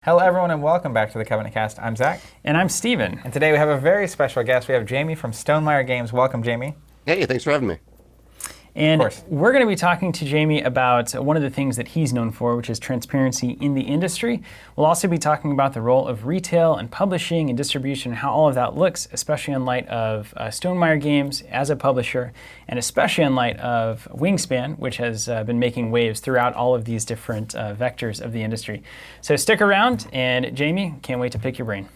Hello, everyone, and welcome back to the Covenant Cast. I'm Zach. And I'm Steven. And today we have a very special guest. We have Jamey from Stone Maier Games. Welcome, Jamey. Hey, thanks for having me. And we're going to be talking to Jamey about one of the things that he's known for, which is transparency in the industry. We'll also be talking about the role of retail and publishing and distribution, and how all of that looks, especially in light of Stone Maier Games as a publisher, and especially in light of Wingspan, which has been making waves throughout all of these different vectors of the industry. So stick around, and Jamey, can't wait to pick your brain.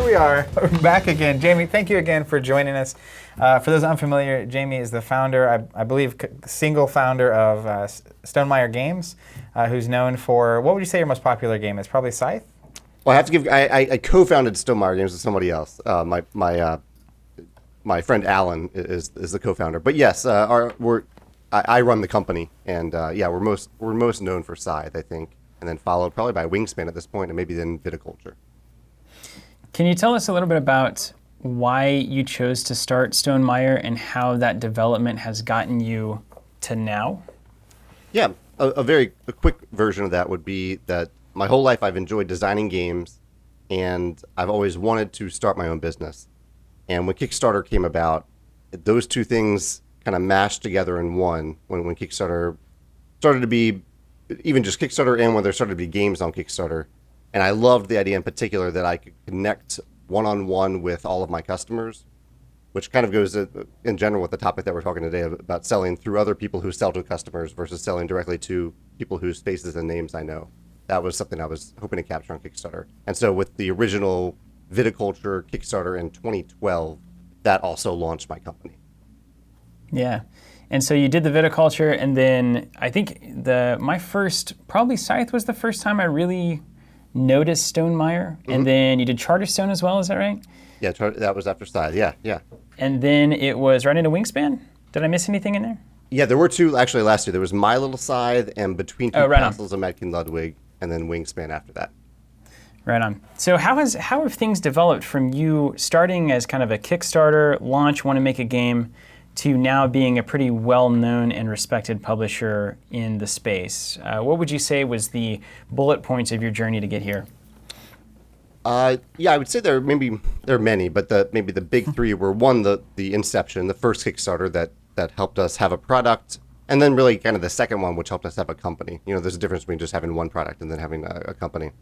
We are back again. Jamey, thank you again for joining us. For those unfamiliar, Jamey is the founder, I believe, single founder of Stone Maier Games, who's known for, what would you say your most popular game is? Probably Scythe? Well, I have to give, I co-founded Stone Maier Games with somebody else. My friend Alan is the co-founder. But yes, I run the company, and we're most known for Scythe, I think, and then followed probably by Wingspan at this point, and maybe then Viticulture. Can you tell us a little bit about why you chose to start Stone Maier and how that development has gotten you to now? Yeah, a quick version of that would be that my whole life I've enjoyed designing games, and I've always wanted to start my own business. And when Kickstarter came about, those two things kind of mashed together in one. When Kickstarter started to be, even just Kickstarter, and when there started to be games on Kickstarter. And I loved the idea in particular that I could connect one-on-one with all of my customers, which kind of goes in general with the topic that we're talking today about selling through other people who sell to customers versus selling directly to people whose faces and names I know. That was something I was hoping to capture on Kickstarter. And so with the original Viticulture Kickstarter in 2012, that also launched my company. Yeah. And so you did the viticulture, and then I think probably Scythe was the first time I really noticed Stone Maier, and then you did Charterstone as well, is that right? Yeah, that was after Scythe, yeah. And then it was right into Wingspan? Did I miss anything in there? Yeah, there were two actually last year. There was My Little Scythe and Between Two Castles of Madkin Ludwig, and then Wingspan after that. Right on. So how have things developed from you starting as kind of a Kickstarter launch, want to make a game, to now being a pretty well-known and respected publisher in the space? What would you say was the bullet points of your journey to get here? I would say there are many, but maybe the big three were, one, the inception, the first Kickstarter that helped us have a product, and then really kind of the second one, which helped us have a company. You know, there's a difference between just having one product and then having a company.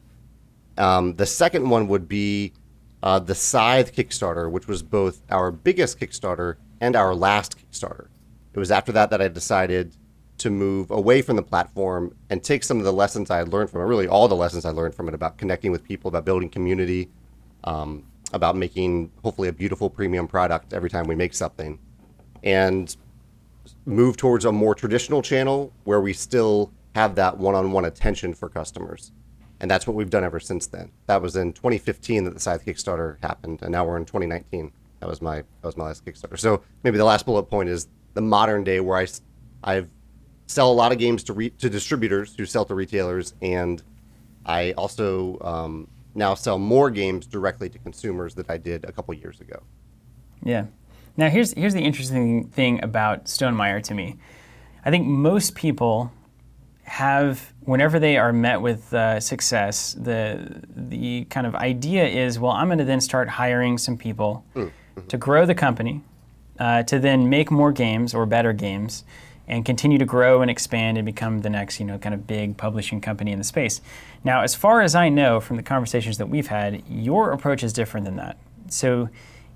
The second one would be the Scythe Kickstarter, which was both our biggest Kickstarter and our last Kickstarter. It was after that I decided to move away from the platform and take some of the lessons I had learned from it, really all the lessons I learned from it, about connecting with people, about building community, about making hopefully a beautiful premium product every time we make something, and move towards a more traditional channel where we still have that one-on-one attention for customers. And that's what we've done ever since then. That was in 2015 that the Scythe Kickstarter happened, and now we're in 2019. That was my last Kickstarter. So maybe the last bullet point is the modern day, where I sell a lot of games to distributors who sell to retailers, and I also now sell more games directly to consumers than I did a couple years ago. Yeah. Now here's the interesting thing about Stone Maier to me. I think most people have, whenever they are met with success, the kind of idea is, well, I'm going to then start hiring some people to grow the company, to then make more games or better games, and continue to grow and expand and become the next, kind of big publishing company in the space. Now, as far as I know from the conversations that we've had, your approach is different than that. So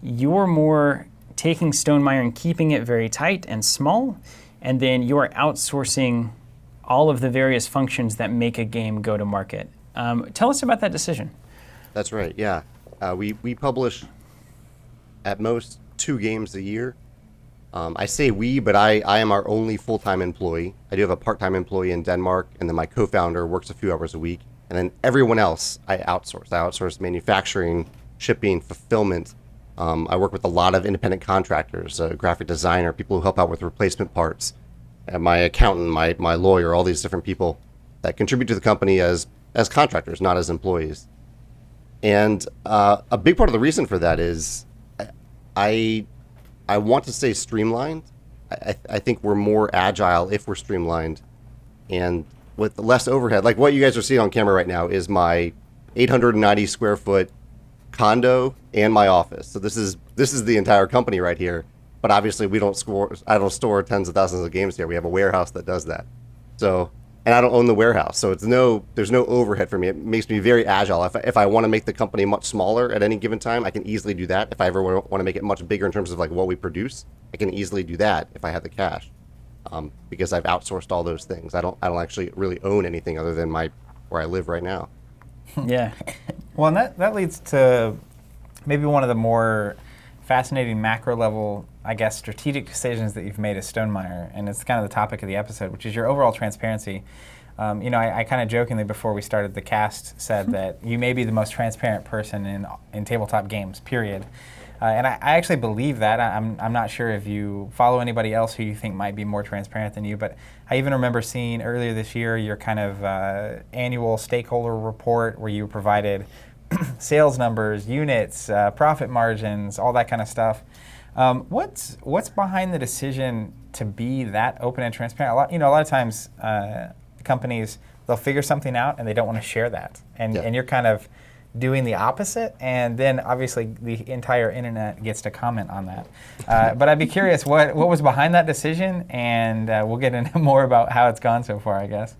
you're more taking Stone Maier and keeping it very tight and small, and then you're outsourcing all of the various functions that make a game go to market. Tell us about that decision. That's right, yeah. We publish at most 2 games a year. I say we, but I am our only full-time employee. I do have a part-time employee in Denmark, and then my co-founder works a few hours a week. And then everyone else I outsource. I outsource manufacturing, shipping, fulfillment. I work with a lot of independent contractors, a graphic designer, people who help out with replacement parts, and my accountant, my lawyer, all these different people that contribute to the company as contractors, not as employees. And a big part of the reason for that is I want to stay streamlined. I think we're more agile if we're streamlined and with less overhead. Like what you guys are seeing on camera right now is my 890 square foot condo and my office. So this is the entire company right here. But obviously I don't store tens of thousands of games here. We have a warehouse that does that. So, and I don't own the warehouse. So there's no overhead for me. It makes me very agile. If I want to make the company much smaller at any given time, I can easily do that. If I ever want to make it much bigger in terms of like what we produce, I can easily do that if I have the cash. Because I've outsourced all those things. I don't actually really own anything other than where I live right now. Yeah. Well, and that leads to maybe one of the more fascinating macro level, I guess, strategic decisions that you've made as Stone Maier, and it's kind of the topic of the episode, which is your overall transparency. I kind of jokingly before we started the cast said that you may be the most transparent person in tabletop games, period. And I actually believe that. I'm not sure if you follow anybody else who you think might be more transparent than you, but I even remember seeing earlier this year your kind of annual stakeholder report where you provided sales numbers, units, profit margins, all that kind of stuff. What's behind the decision to be that open and transparent? A lot of times companies, they'll figure something out and they don't want to share that, and you're kind of doing the opposite, and then obviously the entire internet gets to comment on that. But I'd be curious what was behind that decision, and we'll get into more about how it's gone so far, I guess.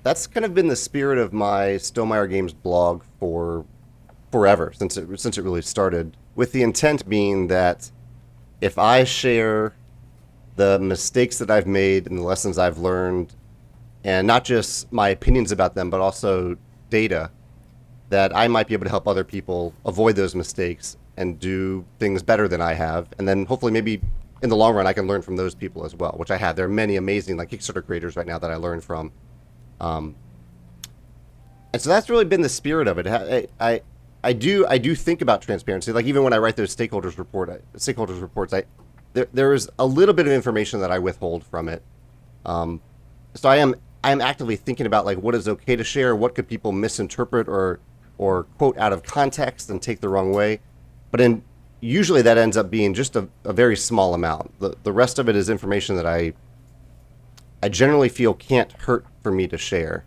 That's kind of been the spirit of my Stonemaier Games blog for forever, since it really started, with the intent being that if I share the mistakes that I've made and the lessons I've learned, and not just my opinions about them, but also data, that I might be able to help other people avoid those mistakes and do things better than I have. And then hopefully maybe in the long run, I can learn from those people as well, which I have. There are many amazing like Kickstarter creators right now that I learn from. And so that's really been the spirit of it. I do think about transparency. Like even when I write those stakeholders reports, there is a little bit of information that I withhold from it. So I am actively thinking about like what is okay to share, what could people misinterpret or quote out of context and take the wrong way. But usually that ends up being just a very small amount. The rest of it is information that I generally feel can't hurt for me to share.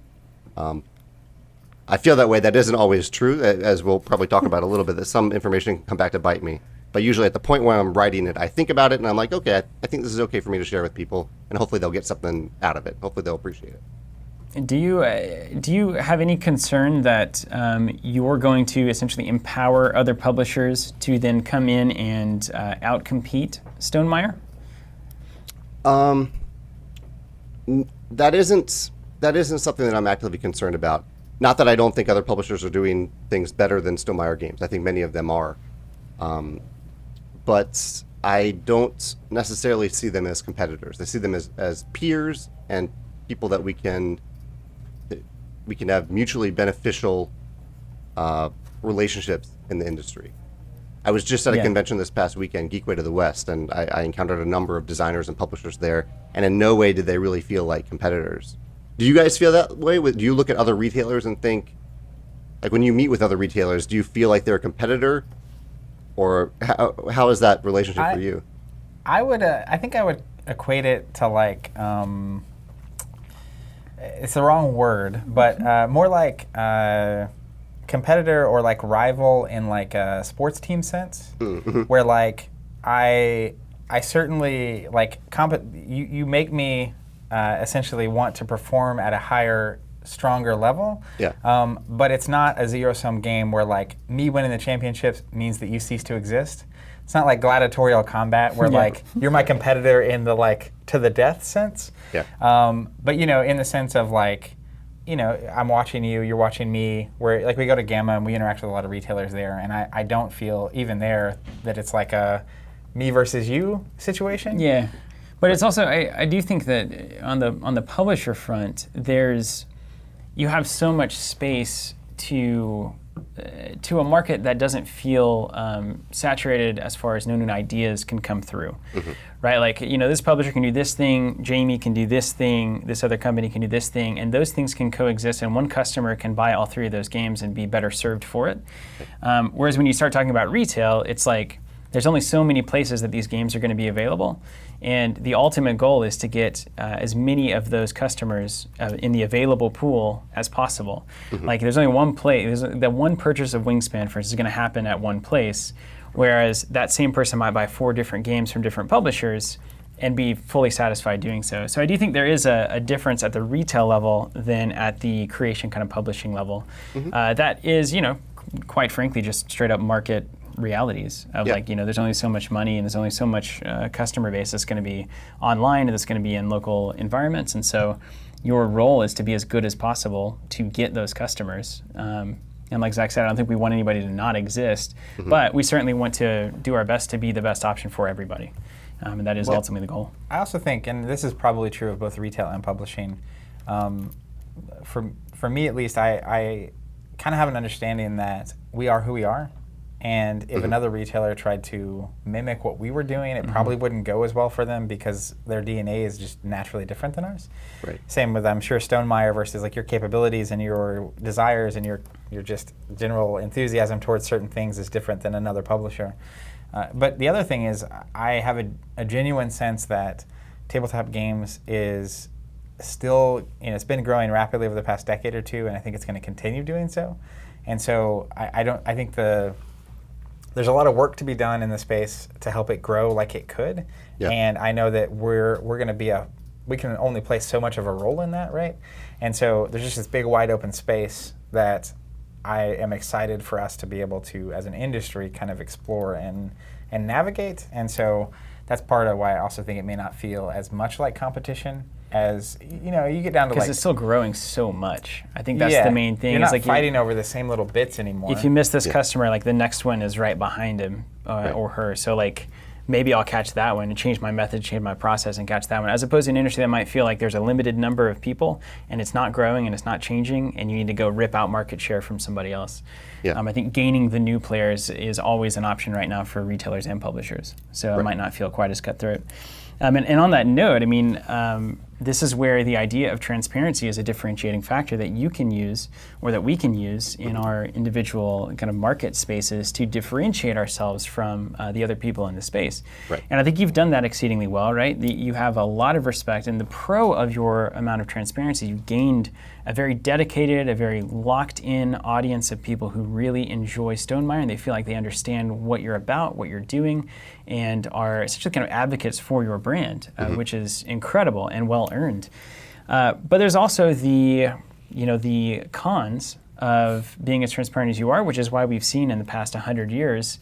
I feel that way. That isn't always true, as we'll probably talk about a little bit, that some information can come back to bite me. But usually at the point when I'm writing it, I think about it and I'm like, okay, I think this is okay for me to share with people, and hopefully they'll get something out of it. Hopefully they'll appreciate it. Do you have any concern that you're going to essentially empower other publishers to then come in and outcompete Stone Maier? That isn't something that I'm actively concerned about. Not that I don't think other publishers are doing things better than Stone Maier Games. I think many of them are. But I don't necessarily see them as competitors. I see them as peers and people that we can have mutually beneficial relationships in the industry. I was just at a convention this past weekend, Geekway to the West, and I encountered a number of designers and publishers there, and in no way did they really feel like competitors. Do you guys feel that way? Do you look at other retailers and think, like when you meet with other retailers, do you feel like they're a competitor? Or how is that relationship for you? I think I would equate it to like, it's the wrong word, but more like competitor or like rival in like a sports team sense, where like I certainly like you make me essentially want to perform at a higher, stronger level. Yeah. But it's not a zero-sum game where like me winning the championships means that you cease to exist. It's not like gladiatorial combat where like you're my competitor in the like to the death sense. Yeah. But in the sense of like, I'm watching you, you're watching me. Where like we go to Gamma and we interact with a lot of retailers there, and I don't feel even there that it's like a me versus you situation. Yeah. But it's also I do think that on the publisher front, you have so much space to to a market that doesn't feel saturated as far as no new ideas can come through, right? Like, this publisher can do this thing, Jamey can do this thing, this other company can do this thing, and those things can coexist, and one customer can buy all three of those games and be better served for it. Whereas when you start talking about retail, it's like there's only so many places that these games are going to be available, and the ultimate goal is to get as many of those customers in the available pool as possible. Like, there's only one place, that one purchase of Wingspan, for instance, is going to happen at one place, whereas that same person might buy 4 different games from different publishers and be fully satisfied doing so. So I do think there is a difference at the retail level than at the creation kind of publishing level. That is, quite frankly, just straight up market realities of there's only so much money and there's only so much customer base that's going to be online and that's going to be in local environments, and so your role is to be as good as possible to get those customers. And like Zach said, I don't think we want anybody to not exist, but we certainly want to do our best to be the best option for everybody, and that is ultimately the goal. I also think, and this is probably true of both retail and publishing, for me at least, I kind of have an understanding that we are who we are. And if another retailer tried to mimic what we were doing, it probably wouldn't go as well for them because their DNA is just naturally different than ours. Right. Same with, I'm sure, Stone Maier versus like your capabilities and your desires and your just general enthusiasm towards certain things is different than another publisher. But the other thing is, I have a genuine sense that tabletop games is still, it's been growing rapidly over the past decade or two, and I think it's going to continue doing so. And so I think there's a lot of work to be done in the space to help it grow like it could. Yeah. And I know that we're going to be we can only play so much of a role in that, right? And so there's just this big wide open space that I am excited for us to be able to, as an industry, kind of explore and navigate. And so that's part of why I also think it may not feel as much like competition as, you get down to because it's still growing so much. I think that's the main thing. You're not fighting over the same little bits anymore. If you miss this customer, like the next one is right behind him or her. So like maybe I'll catch that one and change my method, change my process and catch that one. As opposed to an industry that might feel like there's a limited number of people and it's not growing and it's not changing and you need to go rip out market share from somebody else. Yeah. I think gaining the new players is always an option right now for retailers and publishers. So it might not feel quite as cutthroat. And on that note, this is where the idea of transparency is a differentiating factor that you can use, or that we can use in our individual kind of market spaces to differentiate ourselves from the other people in the space. Right. And I think you've done that exceedingly well, right? You have a lot of respect, and the pro of your amount of transparency, you've gained a very dedicated, a very locked-in audience of people who really enjoy Stone Maier, and they feel like they understand what you're about, what you're doing, and are essentially kind of advocates for your brand, which is incredible and well earned. But there's also the cons of being as transparent as you are, which is why we've seen in the past 100 years,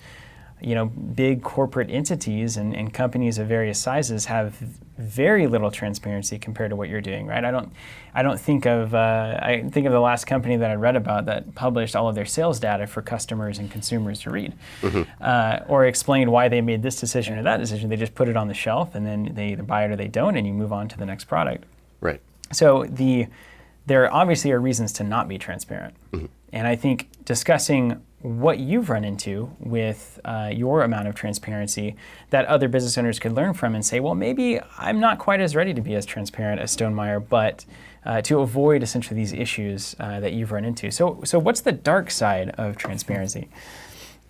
big corporate entities and companies of various sizes have very little transparency compared to what you're doing, right? I think of the last company that I read about that published all of their sales data for customers and consumers to read, or explained why they made this decision or that decision. They just put it on the shelf, and then they either buy it or they don't, and you move on to the next product. Right. So there obviously are reasons to not be transparent, and I think discussing what you've run into with your amount of transparency that other business owners could learn from and say, well, maybe I'm not quite as ready to be as transparent as Stone Maier, but to avoid essentially these issues that you've run into. So what's the dark side of transparency?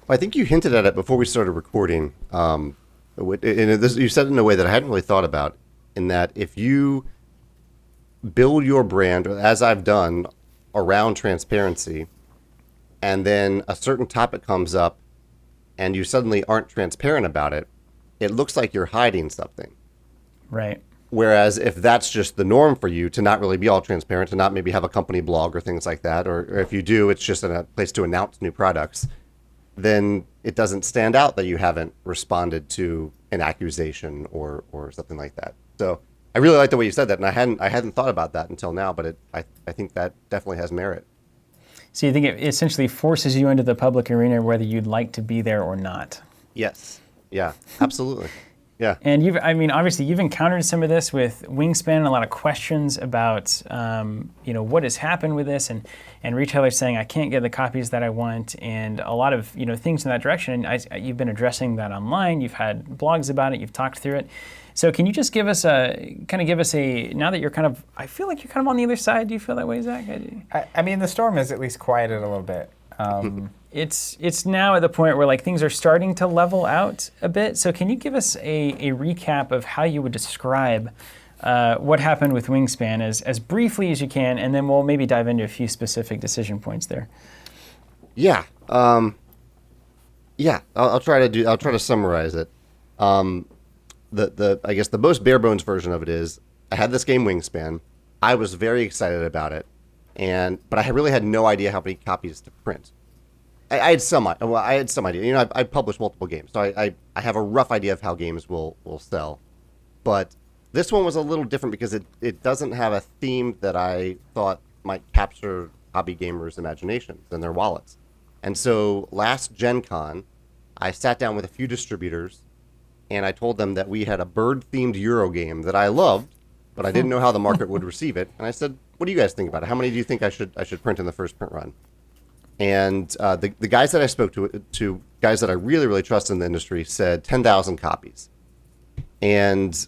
Well, I think you hinted at it before we started recording. You said it in a way that I hadn't really thought about, in that if you build your brand, as I've done, around transparency, and then a certain topic comes up and you suddenly aren't transparent about it, it looks like you're hiding something. Right. Whereas if that's just the norm for you, to not really be all transparent, to not maybe have a company blog or things like that, or if you do, it's just a place to announce new products, then it doesn't stand out that you haven't responded to an accusation or something like that. So I really like the way you said that, and I hadn't thought about that until now, but I think that definitely has merit. So you think it essentially forces you into the public arena whether you'd like to be there or not? Yes. Yeah, absolutely. Yeah. And obviously you've encountered some of this with Wingspan, a lot of questions about, what has happened with this, and retailers saying, I can't get the copies that I want, and a lot of, things in that direction. And you've been addressing that online. You've had blogs about it. You've talked through it. So can you just now that you're I feel like you're kind of on the other side. Do you feel that way, Zach? I mean, the storm has at least quieted a little bit. It's now at the point where things are starting to level out a bit. So can you give us a recap of how you would describe what happened with Wingspan as briefly as you can, and then we'll maybe dive into a few specific decision points there. Yeah. I'll try to summarize it. I guess the most bare bones version of it is I had this game Wingspan. I was very excited about it, but I really had no idea how many copies to print. I had some idea. I published multiple games, so I have a rough idea of how games will sell. But this one was a little different because it doesn't have a theme that I thought might capture hobby gamers' imaginations and their wallets. And so last Gen Con, I sat down with a few distributors, and I told them that we had a bird-themed Euro game that I loved, but I didn't know how the market would receive it. And I said, what do you guys think about it? How many do you think I should print in the first print run? And the guys that I spoke to guys that I really, really trust in the industry, said 10,000 copies. And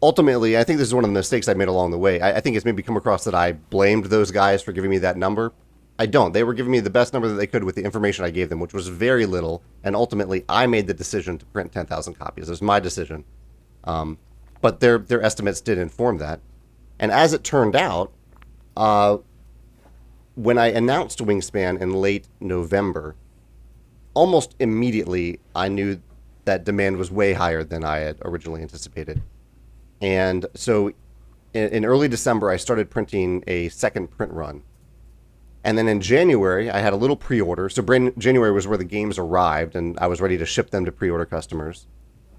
ultimately, I think this is one of the mistakes I made along the way. I think it's maybe come across that I blamed those guys for giving me that number. I don't. They were giving me the best number that they could with the information I gave them, which was very little. And ultimately, I made the decision to print 10,000 copies. It was my decision. But their estimates did inform that. And as it turned out, when I announced Wingspan in late November, almost immediately I knew that demand was way higher than I had originally anticipated. And so in early December, I started printing a second print run. And then in January, I had a little pre-order. So January was where the games arrived, and I was ready to ship them to pre-order customers.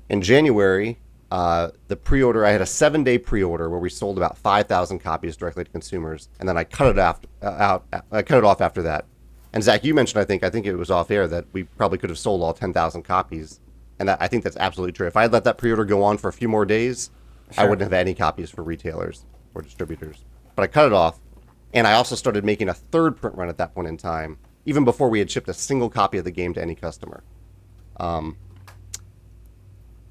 In January, the pre-order, I had a 7-day pre-order where we sold about 5,000 copies directly to consumers, and then I cut it off after that. And Zach, you mentioned, I think it was off air, that we probably could have sold all 10,000 copies, and I think that's absolutely true. If I had let that pre-order go on for a few more days, sure, I wouldn't have any copies for retailers or distributors. But I cut it off, and I also started making a third print run at that point in time, even before we had shipped a single copy of the game to any customer.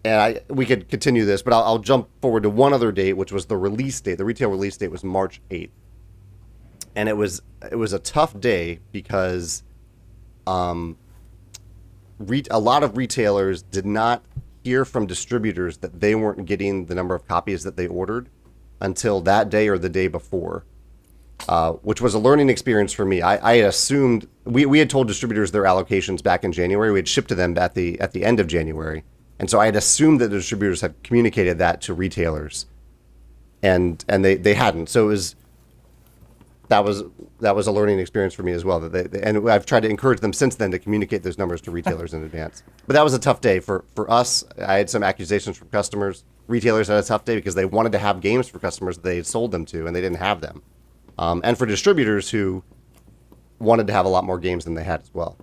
And we could continue this, but I'll jump forward to one other date, which was the release date. The retail release date was March 8th. And it was a tough day because a lot of retailers did not hear from distributors that they weren't getting the number of copies that they ordered until that day or the day before, which was a learning experience for me. I had assumed, we had told distributors their allocations back in January. We had shipped to them at the end of January. And so I had assumed that the distributors had communicated that to retailers, and they hadn't. So that was a learning experience for me as well. And I've tried to encourage them since then to communicate those numbers to retailers in advance. But that was a tough day for us. I had some accusations from customers. Retailers had a tough day because they wanted to have games for customers that they had sold them to, and they didn't have them. And for distributors who wanted to have a lot more games than they had as well.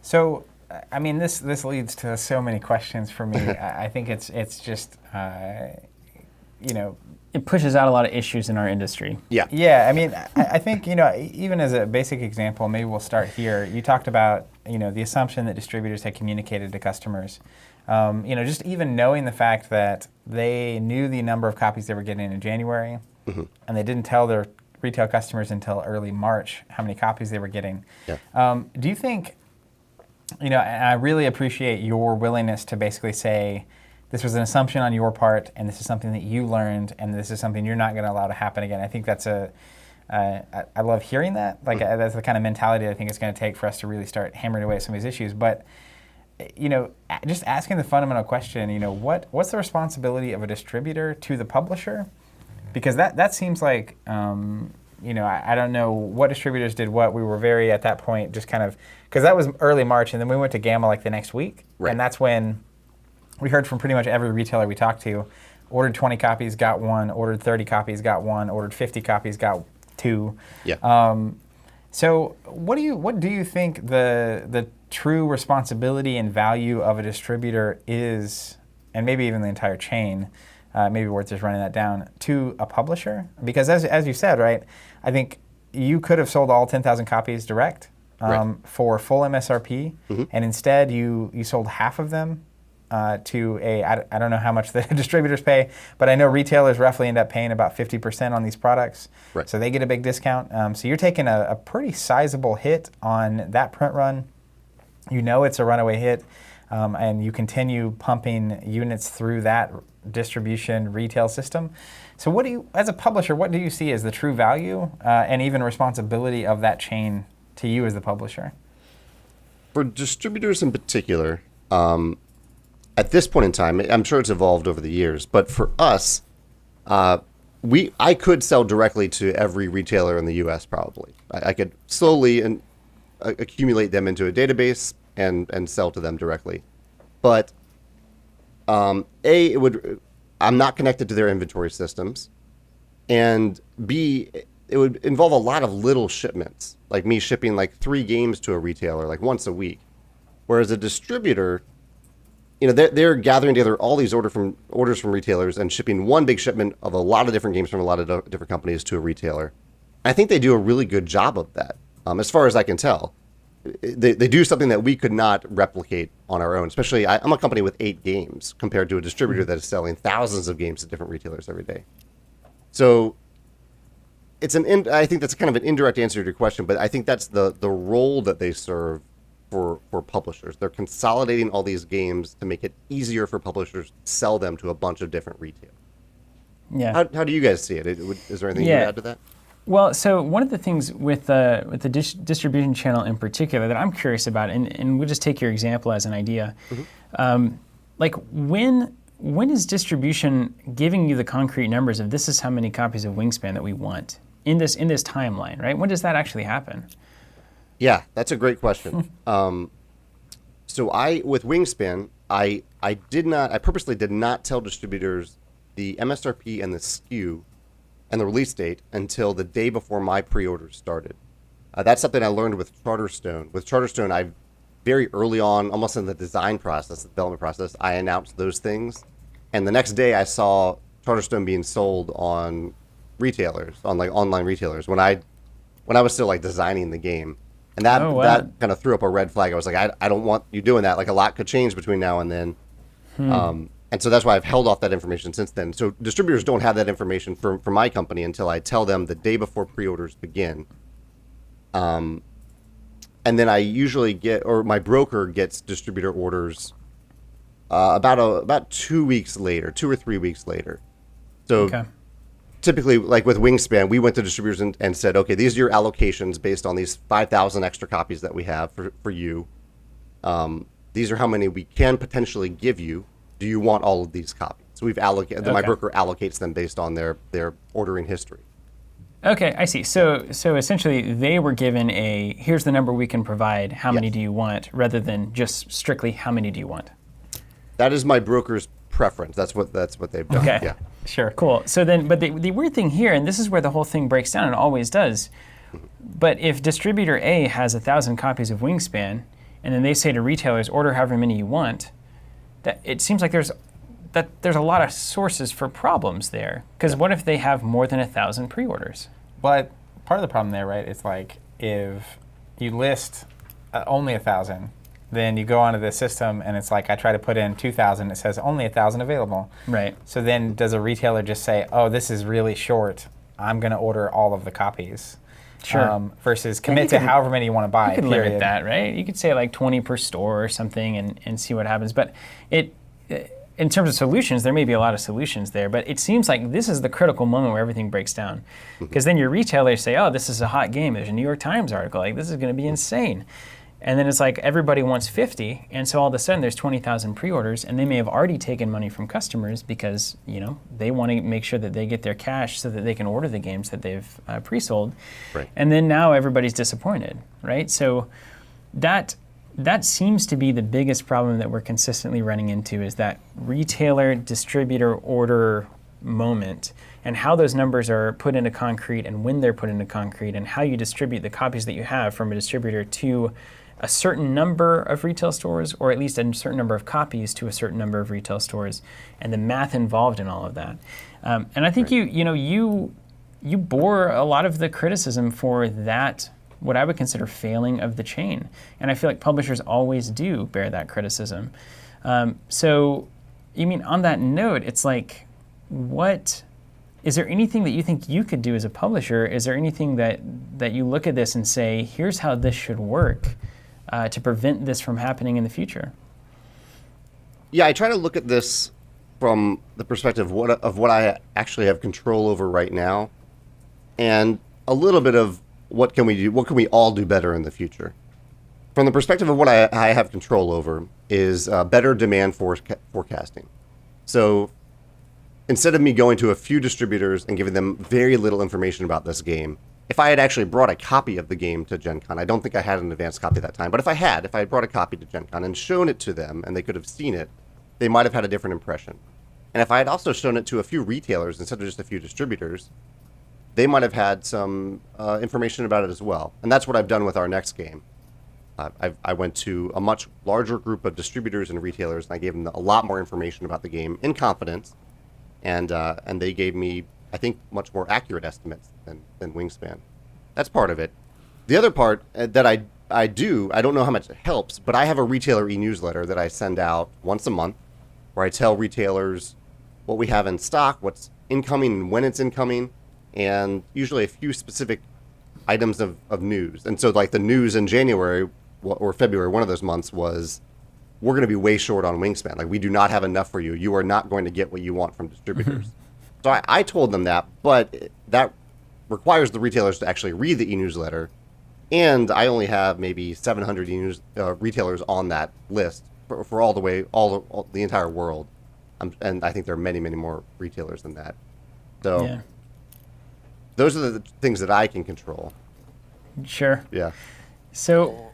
So, I mean, this leads to so many questions for me. I think it's just, It pushes out a lot of issues in our industry. Yeah. Yeah, I mean, I think, even as a basic example, maybe we'll start here. You talked about, the assumption that distributors had communicated to customers. Just even knowing the fact that they knew the number of copies they were getting in January, mm-hmm, and they didn't tell their retail customers until early March how many copies they were getting. Yeah. Do you think, and I really appreciate your willingness to basically say, this was an assumption on your part, and this is something that you learned, and this is something you're not going to allow to happen again. I think that's I love hearing that. Like, that's the kind of mentality I think it's going to take for us to really start hammering away at some of these issues. But, just asking the fundamental question, what's the responsibility of a distributor to the publisher? Because that seems like, I don't know what distributors did what. We were very, at that point, just kind of, because that was early March, and then we went to GAMA like the next week. Right. And that's when we heard from pretty much every retailer we talked to, ordered 20 copies, got one, ordered 30 copies, got one, ordered 50 copies, got two. Yeah. So what do you think the true responsibility and value of a distributor is, and maybe even the entire chain, maybe worth just running that down, to a publisher? Because as you said, right, I think you could have sold all 10,000 copies direct for full MSRP, and instead you sold half of them to I don't know how much the distributors pay, but I know retailers roughly end up paying about 50% on these products. Right. So they get a big discount. So you're taking a pretty sizable hit on that print run. You know it's a runaway hit, and you continue pumping units through that distribution retail system. So what do you, as a publisher, what do you see as the true value and even responsibility of that chain to you as the publisher? For distributors in particular, at this point in time, I'm sure it's evolved over the years, but for us, I could sell directly to every retailer in the U.S. probably. I could slowly accumulate them into a database and sell to them directly. But I'm not connected to their inventory systems, and B, it would involve a lot of little shipments, like me shipping like 3 games to a retailer like once a week. Whereas a distributor, they're gathering together all these orders from retailers and shipping one big shipment of a lot of different games from a lot of different companies to a retailer. I think they do a really good job of that, as far as I can tell. They do something that we could not replicate on our own. Especially, I'm a company with 8 games compared to a distributor that is selling thousands of games to different retailers every day. So I think that's kind of an indirect answer to your question, but I think that's the role that they serve for publishers. They're consolidating all these games to make it easier for publishers to sell them to a bunch of different retailers. Yeah. How do you guys see it? Is there anything you would add to that? Well, so one of the things with the distribution channel in particular that I'm curious about, and we'll just take your example as an idea, like when is distribution giving you the concrete numbers of this is how many copies of Wingspan that we want in this timeline, right? When does that actually happen? Yeah, that's a great question. So with Wingspan, I purposely did not tell distributors the MSRP and the SKU and the release date until the day before my pre-orders started. That's something I learned with Charterstone. With Charterstone, I very early on, almost in the design process, the development process, I announced those things. And the next day I saw Charterstone being sold on retailers, on like online retailers, when I was still like designing the game. And that kind of threw up a red flag. I was like, I don't want you doing that. Like a lot could change between now and then. And so that's why I've held off that information since then. So distributors don't have that information for my company until I tell them the day before pre-orders begin. And then I usually my broker gets distributor orders about 2 weeks later, 2 or 3 weeks later. So typically, like with Wingspan, we went to distributors and said, okay, these are your allocations based on these 5,000 extra copies that we have for you. These are how many we can potentially give you. Do you want all of these copies? So we've allocated. My broker allocates them based on their ordering history. Okay, I see. So essentially, they were given here's the number we can provide. How many do you want? Rather than just strictly how many do you want? That is my broker's preference. That's what they've done. Okay. Yeah. Sure. Cool. So then, but the weird thing here, and this is where the whole thing breaks down, and always does. But if distributor A has 1,000 copies of Wingspan, and then they say to retailers, order however many you want. That it seems like there's a lot of sources for problems there. Because what if they have more than 1,000 pre-orders? But part of the problem there, right, is like if you list only 1,000, then you go onto the system and it's like I try to put in 2,000, it says only 1,000 available. Right. So then does a retailer just say, oh, this is really short, I'm going to order all of the copies? Sure. Versus commit to however many you want to buy. You could limit that, right? You could say like 20 per store or something and see what happens. But in terms of solutions, there may be a lot of solutions there, but it seems like this is the critical moment where everything breaks down. Because then your retailers say, oh, this is a hot game. There's a New York Times article. Like, this is going to be insane. And then it's like everybody wants 50, and so all of a sudden there's 20,000 pre-orders, and they may have already taken money from customers because they want to make sure that they get their cash so that they can order the games that they've pre-sold. Right. And then now everybody's disappointed, right? So that seems to be the biggest problem that we're consistently running into, is that retailer distributor order moment, and how those numbers are put into concrete and when they're put into concrete, and how you distribute the copies that you have from a distributor to a certain number of retail stores, or at least a certain number of copies to a certain number of retail stores, and the math involved in all of that. And I think you bore a lot of the criticism for that, what I would consider failing of the chain. And I feel like publishers always do bear that criticism. So, you mean on that note, it's like, is there anything that you think you could do as a publisher? Is there anything that you look at this and say, here's how this should work to prevent this from happening in the future? Yeah, I try to look at this from the perspective of what I actually have control over right now, and a little bit of what can we do, what can we all do better in the future. From the perspective of what I have control over is better demand forecasting. So instead of me going to a few distributors and giving them very little information about this game, if I had actually brought a copy of the game to Gen Con, I don't think I had an advanced copy at that time, but if I had brought a copy to Gen Con and shown it to them and they could have seen it, they might have had a different impression. And if I had also shown it to a few retailers instead of just a few distributors, they might have had some information about it as well. And that's what I've done with our next game. I went to a much larger group of distributors and retailers, and I gave them a lot more information about the game in confidence, and they gave me, I think, much more accurate estimates than Wingspan. That's part of it. The other part that I don't know how much it helps, but I have a retailer e-newsletter that I send out once a month, where I tell retailers what we have in stock, what's incoming and when it's incoming, and usually a few specific items of news. And so like the news in January or February, one of those months was, we're going to be way short on Wingspan. Like, we do not have enough for you. You are not going to get what you want from distributors. So I told them that, but that requires the retailers to actually read the e-newsletter. And I only have maybe 700 retailers on that list for all the entire world. And I think there are many, many more retailers than that. So yeah. Those are the things that I can control. Sure. Yeah. So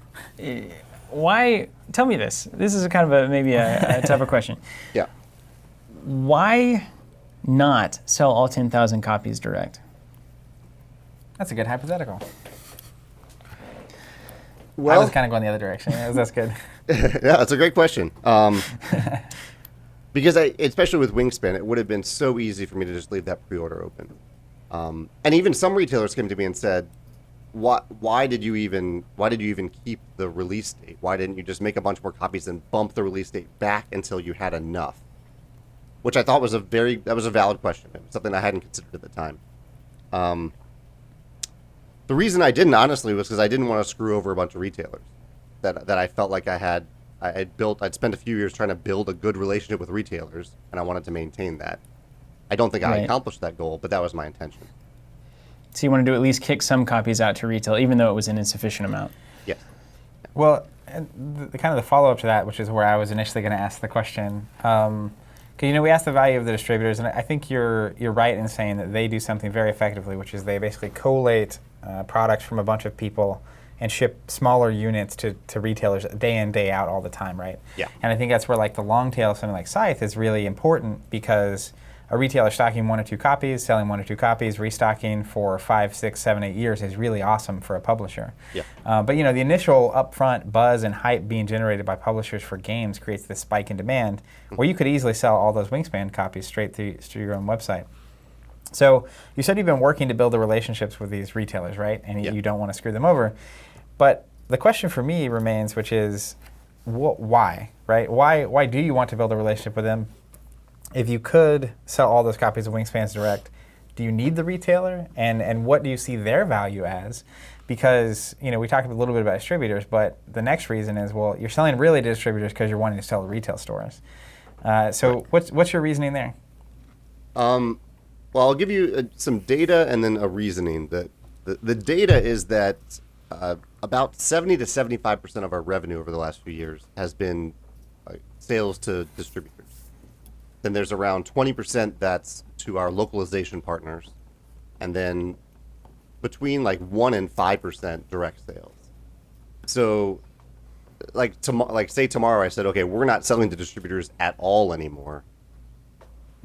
why, tell me this. This is kind of maybe a tougher question. Yeah. Why not sell all 10,000 copies direct? That's a good hypothetical. Well, I was kind of going the other direction. That's good. Yeah, that's a great question. Because especially with Wingspan, it would have been so easy for me to just leave that pre-order open. And even some retailers came to me and said, why did you even keep the release date? Why didn't you just make a bunch more copies and bump the release date back until you had enough? Which I thought was a valid question. It was something I hadn't considered at the time. The reason I didn't, honestly, was because I didn't want to screw over a bunch of retailers that I felt like I'd spent a few years trying to build a good relationship with retailers, and I wanted to maintain that. I don't think I accomplished that goal, but that was my intention. So you wanted to at least kick some copies out to retail, even though it was an insufficient amount? Yes. Well, and the kind of the follow-up to that, which is where I was initially going to ask the question, because we asked the value of the distributors, and I think you're right in saying that they do something very effectively, which is they basically collate products from a bunch of people and ship smaller units to retailers day in, day out all the time, right? Yeah. And I think that's where like the long tail of something like Scythe is really important, because a retailer stocking 1 or 2 copies, selling 1 or 2 copies, restocking for 5, 6, 7, 8 years is really awesome for a publisher. Yeah. But the initial upfront buzz and hype being generated by publishers for games creates this spike in demand, where you could easily sell all those Wingspan copies straight through your own website. So you said you've been working to build the relationships with these retailers, right? And you don't want to screw them over. But the question for me remains, which is, why, right? Why do you want to build a relationship with them? If you could sell all those copies of Wingspans direct, do you need the retailer? And what do you see their value as? Because, we talked a little bit about distributors, but the next reason is, well, you're selling really to distributors because you're wanting to sell to retail stores. So what's your reasoning there? Well, I'll give you some data and then a reasoning. The data is that about 70 to 75% of our revenue over the last few years has been sales to distributors. Then there's around 20% that's to our localization partners, and then between 1 and 5% direct sales. So, say tomorrow I said, okay, we're not selling to distributors at all anymore.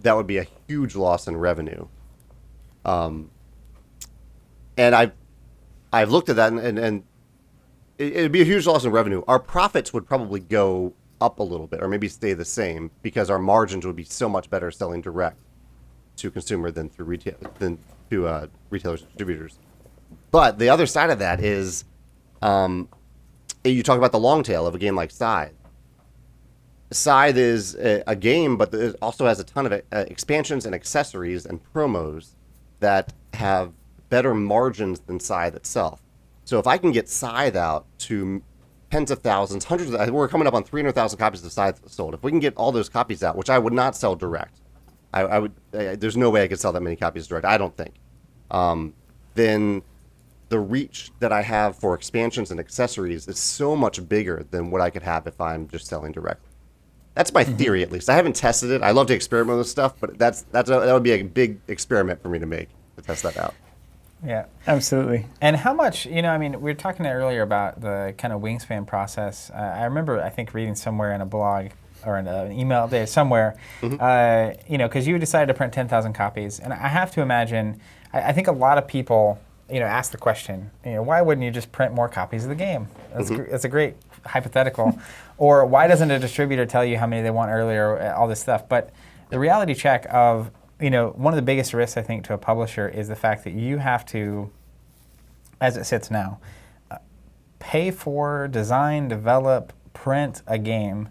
That would be a huge loss in revenue. And I've looked at that, and it'd be a huge loss in revenue. Our profits would probably go up a little bit, or maybe stay the same, because our margins would be so much better selling direct to consumer than through retail than to retailers and distributors. But the other side of that is, you talk about the long tail of a game like Scythe. Scythe is a game, but it also has a ton of expansions and accessories and promos that have better margins than Scythe itself. So if I can get Scythe out to tens of thousands, hundreds of, we're coming up on 300,000 copies of Scythe sold. If we can get all those copies out, which I would not sell direct, I would. There's no way I could sell that many copies direct, I don't think. Then the reach that I have for expansions and accessories is so much bigger than what I could have if I'm just selling directly. That's my theory, at least. I haven't tested it. I love to experiment with stuff, but that would be a big experiment for me to make, to test that out. Yeah, absolutely. And how much, I mean, we were talking earlier about the kind of Wingspan process. I remember, I think, reading somewhere in a blog or in an email there somewhere, because you decided to print 10,000 copies. And I have to imagine, I think a lot of people, ask the question, why wouldn't you just print more copies of the game? That's a great hypothetical. Or why doesn't a distributor tell you how many they want earlier, all this stuff? But the reality check of, one of the biggest risks, I think, to a publisher is the fact that you have to, as it sits now, pay for, design, develop, print a game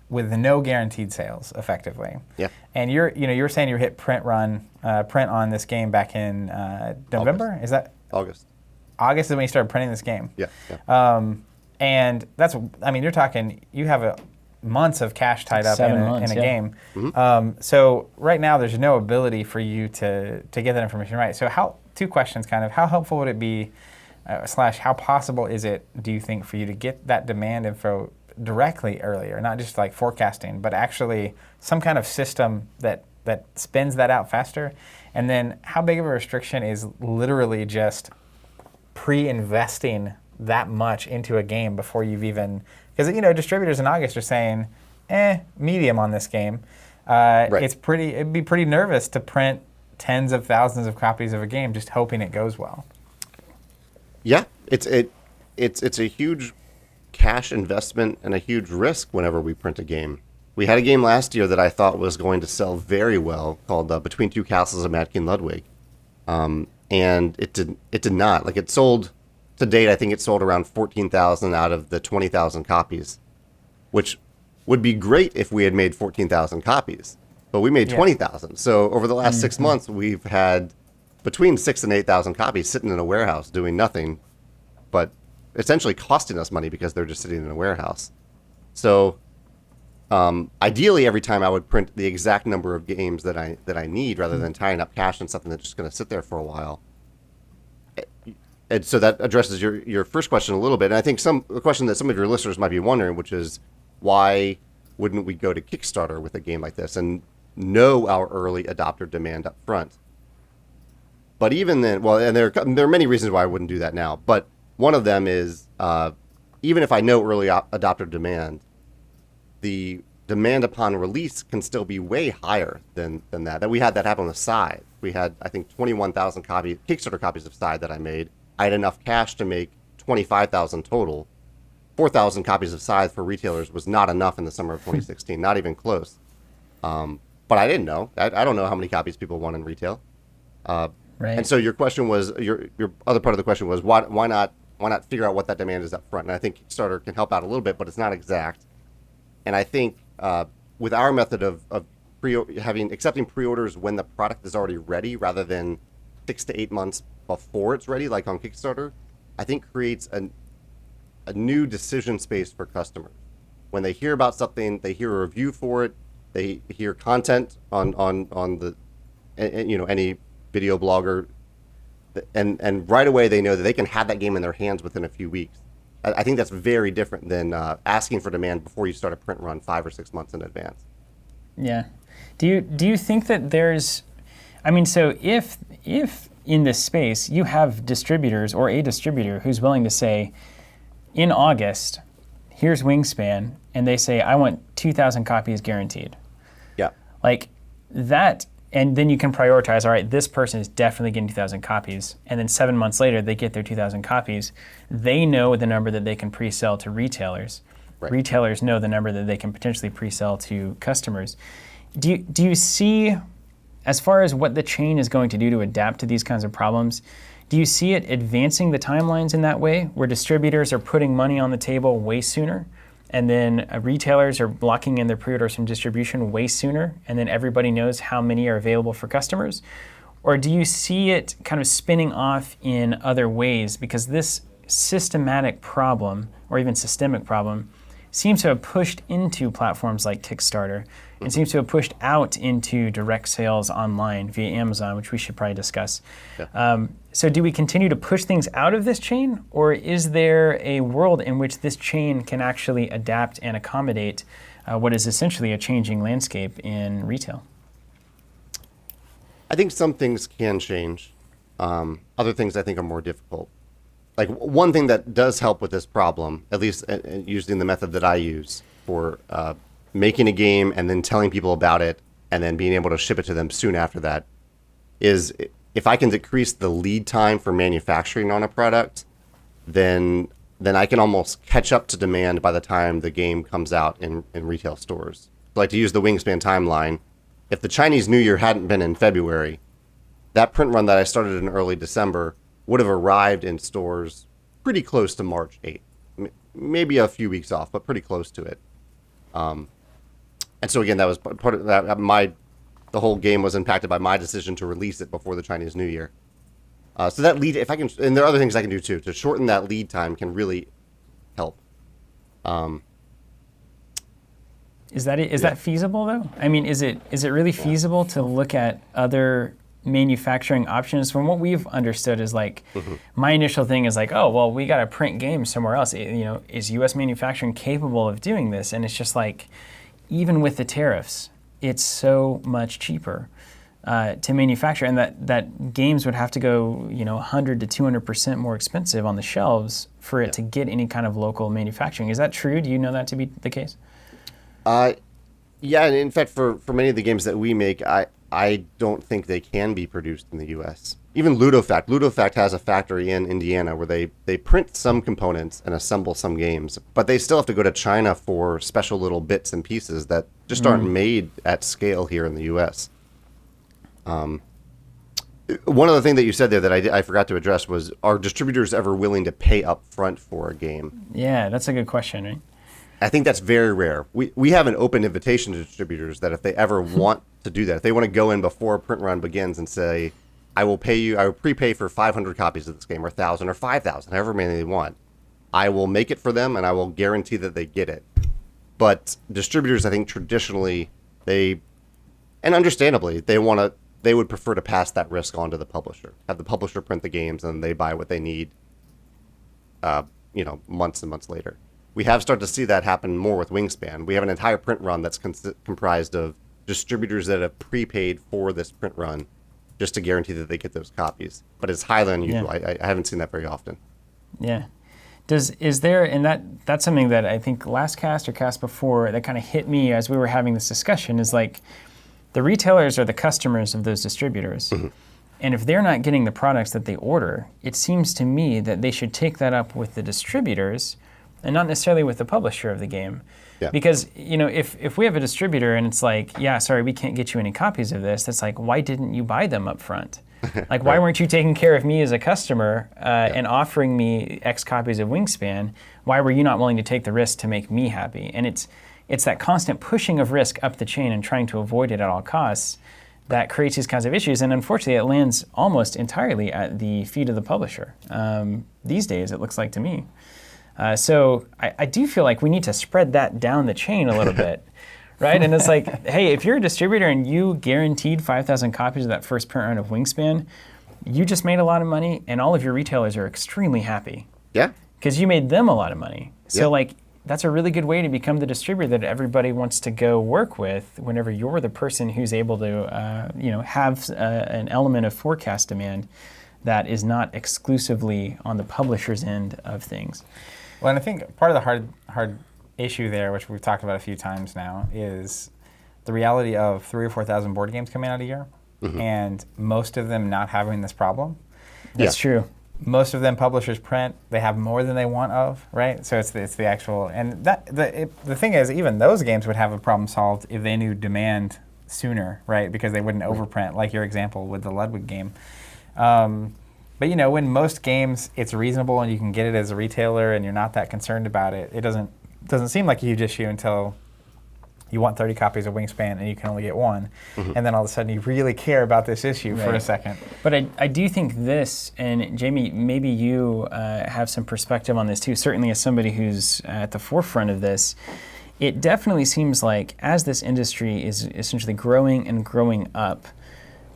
with no guaranteed sales, effectively. Yeah. And you were saying you hit print on this game back in November? August. Is that August? August is when you started printing this game. Yeah. And that's, you're talking, you have months of cash tied up in a game. So right now there's no ability for you to get that information right. So two questions kind of, how helpful would it be, / how possible is it, do you think, for you to get that demand info directly earlier, not just like forecasting, but actually some kind of system that spins that out faster? And then how big of a restriction is literally just pre-investing that much into a game before you've even, because distributors in August are saying, medium on this game. Right. It'd be pretty nervous to print tens of thousands of copies of a game just hoping it goes well. Yeah, it's a huge cash investment and a huge risk whenever we print a game. We had a game last year that I thought was going to sell very well called Between Two Castles of Mad King Ludwig, and it did not. Like, it sold. To date, I think it sold around 14,000 out of the 20,000 copies, which would be great if we had made 14,000 copies, but we made 20,000. So over the last 6 months, we've had between 6,000 and 8,000 copies sitting in a warehouse doing nothing, but essentially costing us money because they're just sitting in a warehouse. So ideally, every time I would print the exact number of games that I need, rather than tying up cash in something that's just going to sit there for a while. And so that addresses your first question a little bit. And I think a question that some of your listeners might be wondering, which is, why wouldn't we go to Kickstarter with a game like this and know our early adopter demand up front? But even then, and there are many reasons why I wouldn't do that now. But one of them is, even if I know early adopter demand, the demand upon release can still be way higher than that. That we had that happen with Scythe. We had, I think, 21,000 Kickstarter copies of Scythe that I made. I had enough cash to make 25,000 total. 4,000 copies of Scythe for retailers was not enough in the summer of 2016, not even close. But I didn't know. I don't know how many copies people want in retail. Right. And so your question was, your other part of the question was, why not figure out what that demand is up front? And I think Kickstarter can help out a little bit, but it's not exact. And I think with our method of accepting pre-orders when the product is already ready, rather than 6 to 8 months before it's ready, like on Kickstarter, I think creates a new decision space for customers. When they hear about something, they hear a review for it, they hear content on the any video blogger, and right away they know that they can have that game in their hands within a few weeks. I think that's very different than asking for demand before you start a print run 5 or 6 months in advance. Yeah. Do you think that there's, so if in this space you have distributors or a distributor who's willing to say, in August, here's Wingspan, and they say, I want 2,000 copies guaranteed. Yeah. Like, that And then you can prioritize, all right, this person is definitely getting 2,000 copies. And then 7 months later, they get their 2,000 copies. They know the number that they can pre-sell to retailers. Right. Retailers know the number that they can potentially pre-sell to customers. Do you see, as far as what the chain is going to do to adapt to these kinds of problems, do you see it advancing the timelines in that way, where distributors are putting money on the table way sooner? And then retailers are blocking in their pre-orders from distribution way sooner, and then everybody knows how many are available for customers? Or do you see it kind of spinning off in other ways? Because this systematic problem, or even systemic problem, seems to have pushed into platforms like Kickstarter, and seems to have pushed out into direct sales online via Amazon, which we should probably discuss. Yeah. So do we continue to push things out of this chain, or is there a world in which this chain can actually adapt and accommodate what is essentially a changing landscape in retail? I think some things can change. Other things I think are more difficult. Like one thing that does help with this problem, at least using the method that I use for making a game and then telling people about it and then being able to ship it to them soon after that, is if I can decrease the lead time for manufacturing on a product, then I can almost catch up to demand by the time the game comes out in retail stores. Like, to use the Wingspan timeline, if the Chinese New Year hadn't been in February, that print run that I started in early December would have arrived in stores pretty close to March 8th. Maybe a few weeks off, but pretty close to it. And so again, that was part of that. The whole game was impacted by my decision to release it before the Chinese New Year. So that lead, if I can, and there are other things I can do too, to shorten that lead time can really help. Is that feasible though? I mean, is it really feasible to look at other manufacturing options? From what we've understood is like, my initial thing is like, oh, well, we got to print games somewhere else. Is U.S. manufacturing capable of doing this? And it's just like, even with the tariffs, it's so much cheaper to manufacture, and that games would have to go 100 to 200% more expensive on the shelves for it to get any kind of local manufacturing. Is that true? Do you know that to be the case? Yeah, and in fact, for many of the games that we make, I don't think they can be produced in the U.S. Even Ludofact has a factory in Indiana where they print some components and assemble some games, but they still have to go to China for special little bits and pieces that just aren't made at scale here in the U.S. One other thing that you said there that I forgot to address was, are distributors ever willing to pay up front for a game? Yeah, that's a good question, right? I think that's very rare. We have an open invitation to distributors that if they ever want to do that, if they want to go in before a print run begins and say, I will prepay for 500 copies of this game, or 1,000 or 5,000, however many they want, I will make it for them and I will guarantee that they get it. But distributors, I think traditionally, and understandably, they would prefer to pass that risk on to the publisher, have the publisher print the games and they buy what they need, months and months later. We have started to see that happen more with Wingspan. We have an entire print run that's comprised of distributors that have prepaid for this print run just to guarantee that they get those copies. But it's highly unusual. Yeah. I haven't seen that very often. Yeah. Is there, and that's something that I think last cast or cast before that kind of hit me as we were having this discussion, is like, the retailers are the customers of those distributors. Mm-hmm. And if they're not getting the products that they order, it seems to me that they should take that up with the distributors and not necessarily with the publisher of the game. Yeah. Because, if we have a distributor and it's like, yeah, sorry, we can't get you any copies of this, that's like, why didn't you buy them up front? Like, why weren't you taking care of me as a customer and offering me X copies of Wingspan? Why were you not willing to take the risk to make me happy? And it's that constant pushing of risk up the chain and trying to avoid it at all costs that creates these kinds of issues. And unfortunately, it lands almost entirely at the feet of the publisher. These days, it looks like to me. So I do feel like we need to spread that down the chain a little bit, right? And it's like, hey, if you're a distributor and you guaranteed 5,000 copies of that first print run of Wingspan, you just made a lot of money, and all of your retailers are extremely happy. Yeah. Because you made them a lot of money. So that's a really good way to become the distributor that everybody wants to go work with whenever you're the person who's able to, have an element of forecast demand that is not exclusively on the publisher's end of things. Well, and I think part of the hard issue there, which we've talked about a few times now, is the reality of 3,000 or 4,000 board games coming out a year. and most of them not having this problem. That's true. Most of them publishers print, they have more than they want of, right? So it's the actual, and the thing is, even those games would have a problem solved if they knew demand sooner, right? Because they wouldn't overprint, like your example with the Ludwig game. But when most games, it's reasonable and you can get it as a retailer and you're not that concerned about it, it doesn't seem like a huge issue until you want 30 copies of Wingspan and you can only get one. And then all of a sudden you really care about this issue for a second. But I do think this, and Jamey, maybe you have some perspective on this too, certainly as somebody who's at the forefront of this, it definitely seems like as this industry is essentially growing and growing up,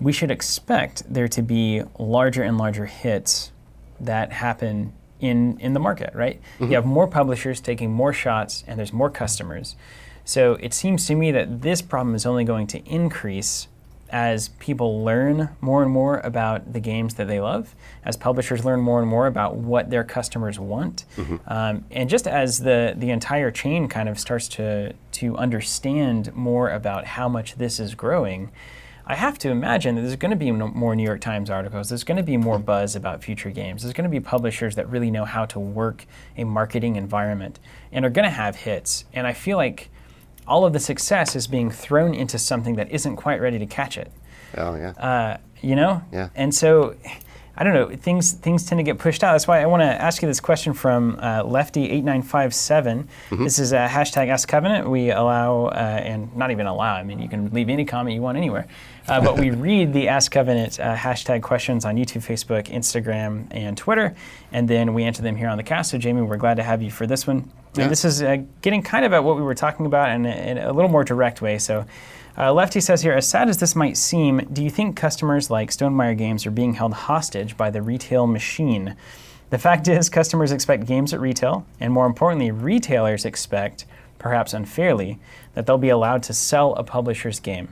we should expect there to be larger and larger hits that happen in the market, right? You have more publishers taking more shots and there's more customers. So it seems to me that this problem is only going to increase as people learn more and more about the games that they love, as publishers learn more and more about what their customers want, and just as the entire chain kind of starts to understand more about how much this is growing, I have to imagine that there's going to be more New York Times articles, there's going to be more buzz about future games, there's going to be publishers that really know how to work a marketing environment and are going to have hits. And I feel like all of the success is being thrown into something that isn't quite ready to catch it. Oh, yeah. Yeah. And so, I don't know, things tend to get pushed out. That's why I want to ask you this question from Lefty8957. This is a hashtag AskCovenant. We allow, and not even allow, I mean, you can leave any comment you want anywhere. But we read the AskCovenant hashtag questions on YouTube, Facebook, Instagram, and Twitter, and then we answer them here on the cast. So, Jamey, we're glad to have you for this one. And this is getting kind of at what we were talking about in a little more direct way. So Lefty says here, as sad as this might seem, do you think customers like Stone Maier games are being held hostage by the retail machine? The fact is, customers expect games at retail, and more importantly, retailers expect, perhaps unfairly, that they'll be allowed to sell a publisher's game.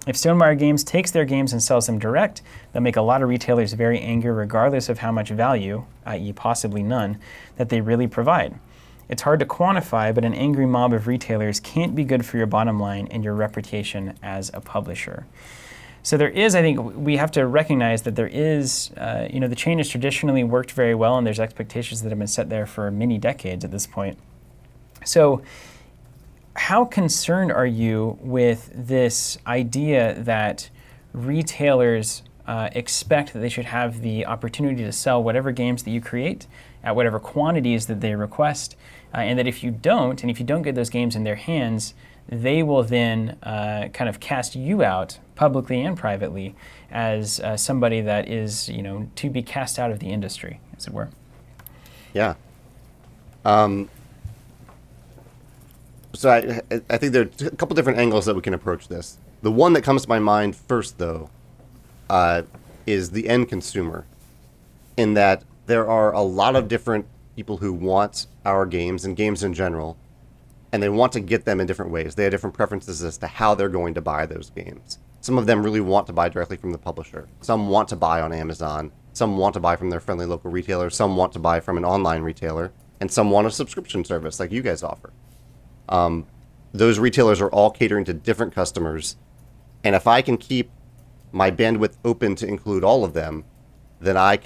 If Stone Maier Games takes their games and sells them direct, they'll make a lot of retailers very angry regardless of how much value, i.e. possibly none, that they really provide. It's hard to quantify, but an angry mob of retailers can't be good for your bottom line and your reputation as a publisher. So there is, I think, we have to recognize that there is, the chain has traditionally worked very well, and there's expectations that have been set there for many decades at this point. So how concerned are you with this idea that retailers expect that they should have the opportunity to sell whatever games that you create at whatever quantities that they request, and that if you don't get those games in their hands, they will then kind of cast you out publicly and privately as somebody that is, to be cast out of the industry, as it were. Yeah. So I think there are a couple different angles that we can approach this. The one that comes to my mind first, though, is the end consumer, in that there are a lot of different people who want our games and games in general, and they want to get them in different ways. They have different preferences as to how they're going to buy those games. Some of them really want to buy directly from the publisher. Some want to buy on Amazon. Some want to buy from their friendly local retailer. Some want to buy from an online retailer. And some want a subscription service like you guys offer. Those retailers are all catering to different customers. And if I can keep my bandwidth open to include all of them, then I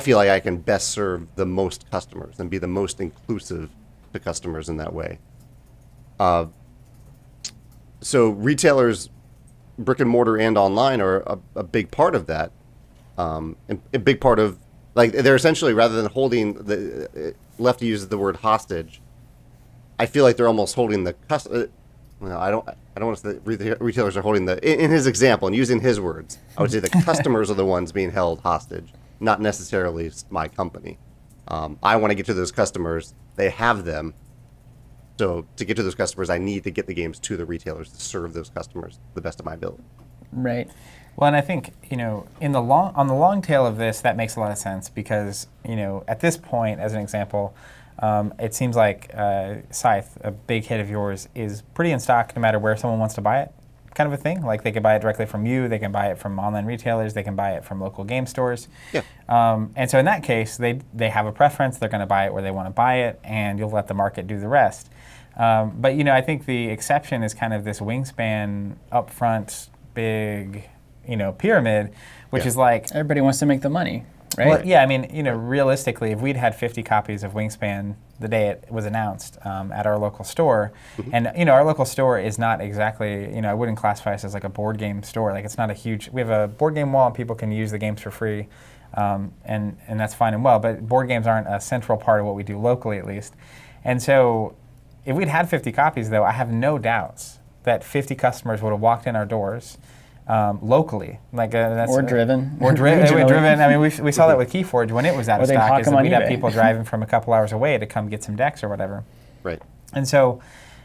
feel like I can best serve the most customers and be the most inclusive to customers in that way. So retailers, brick and mortar and online, are a big part of that. A big part of, like, they're essentially, rather than holding Lefty uses the word hostage, I feel like they're almost holding the customer. I don't want to say that retailers are holding in his example and using his words, I would say the customers are the ones being held hostage, not necessarily my company. I want to get to those customers. They have them. So to get to those customers, I need to get the games to the retailers to serve those customers to the best of my ability. Right. Well, and I think, on the long tail of this, that makes a lot of sense because, at this point, as an example, it seems like Scythe, a big hit of yours, is pretty in stock no matter where someone wants to buy it, kind of a thing. Like, they can buy it directly from you, they can buy it from online retailers, they can buy it from local game stores. Yeah. And so in that case, they have a preference, they're going to buy it where they want to buy it, and you'll let the market do the rest. But I think the exception is kind of this Wingspan upfront, big, pyramid, which is like everybody wants to make the money, right? Well, yeah, I mean, realistically, if we'd had 50 copies of Wingspan the day it was announced at our local store, and our local store is not exactly, I wouldn't classify us as like a board game store. Like, it's not a huge. We have a board game wall, and people can use the games for free, and that's fine and well. But board games aren't a central part of what we do locally, at least. And so, if we'd had 50 copies, though, I have no doubts that 50 customers would have walked in our doors. Locally, or driven. Driven. I mean, we saw that with Keyforge when it was out of stock. Is that we'd have eBay. people driving from a couple hours away to come get some decks or whatever. Right. And so,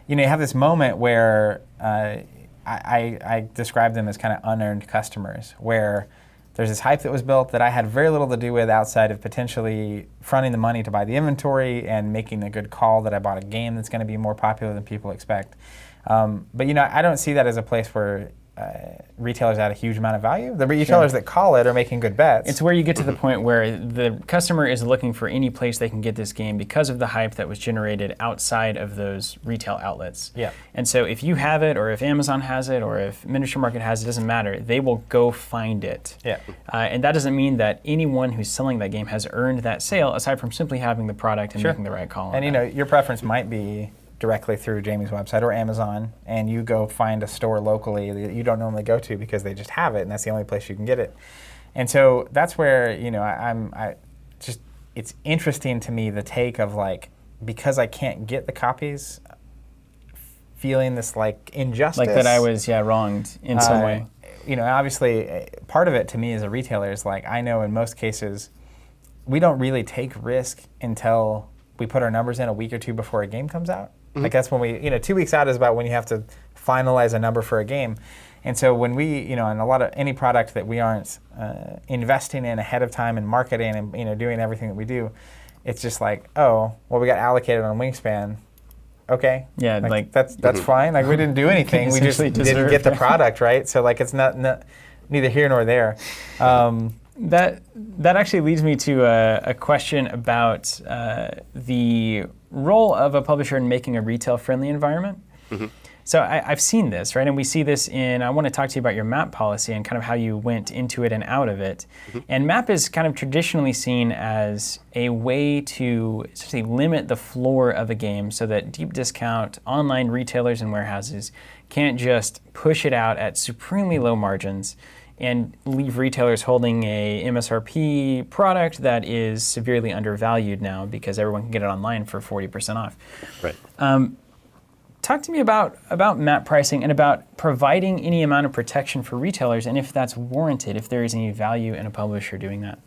you have this moment where I describe them as kind of unearned customers, where there's this hype that was built that I had very little to do with outside of potentially fronting the money to buy the inventory and making a good call that I bought a game that's going to be more popular than people expect. But I don't see that as a place where retailers add a huge amount of value. The retailers that call it are making good bets. It's where you get to the point where the customer is looking for any place they can get this game because of the hype that was generated outside of those retail outlets. Yeah. And so if you have it, or if Amazon has it, or if Miniature Market has it, doesn't matter. They will go find it. Yeah. And that doesn't mean that anyone who's selling that game has earned that sale, aside from simply having the product and making the right call. And your preference might be directly through Jamey's website or Amazon, and you go find a store locally that you don't normally go to because they just have it, and that's the only place you can get it. And so that's where it's interesting to me, the take of like, because I can't get the copies, feeling this like injustice, like that I was wronged in some way. Obviously, part of it to me as a retailer is like, I know in most cases we don't really take risk until we put our numbers in a week or two before a game comes out. Like, that's when we, 2 weeks out is about when you have to finalize a number for a game. And so when we, in any product that we aren't investing in ahead of time and marketing and, doing everything that we do, it's just like, oh, well, we got allocated on Wingspan. Okay. Yeah, like that's fine. Like, we didn't do anything. We just didn't get the product, right? So like, it's not neither here nor there. That actually leads me to a question about the role of a publisher in making a retail-friendly environment. So I've seen this, right? And we see this I want to talk to you about your map policy and kind of how you went into it and out of it. And map is kind of traditionally seen as a way to essentially limit the floor of a game so that deep discount online retailers and warehouses can't just push it out at supremely low margins and leave retailers holding a MSRP product that is severely undervalued now because everyone can get it online for 40% off. Right. Talk to me about map pricing and about providing any amount of protection for retailers, and if that's warranted, if there is any value in a publisher doing that.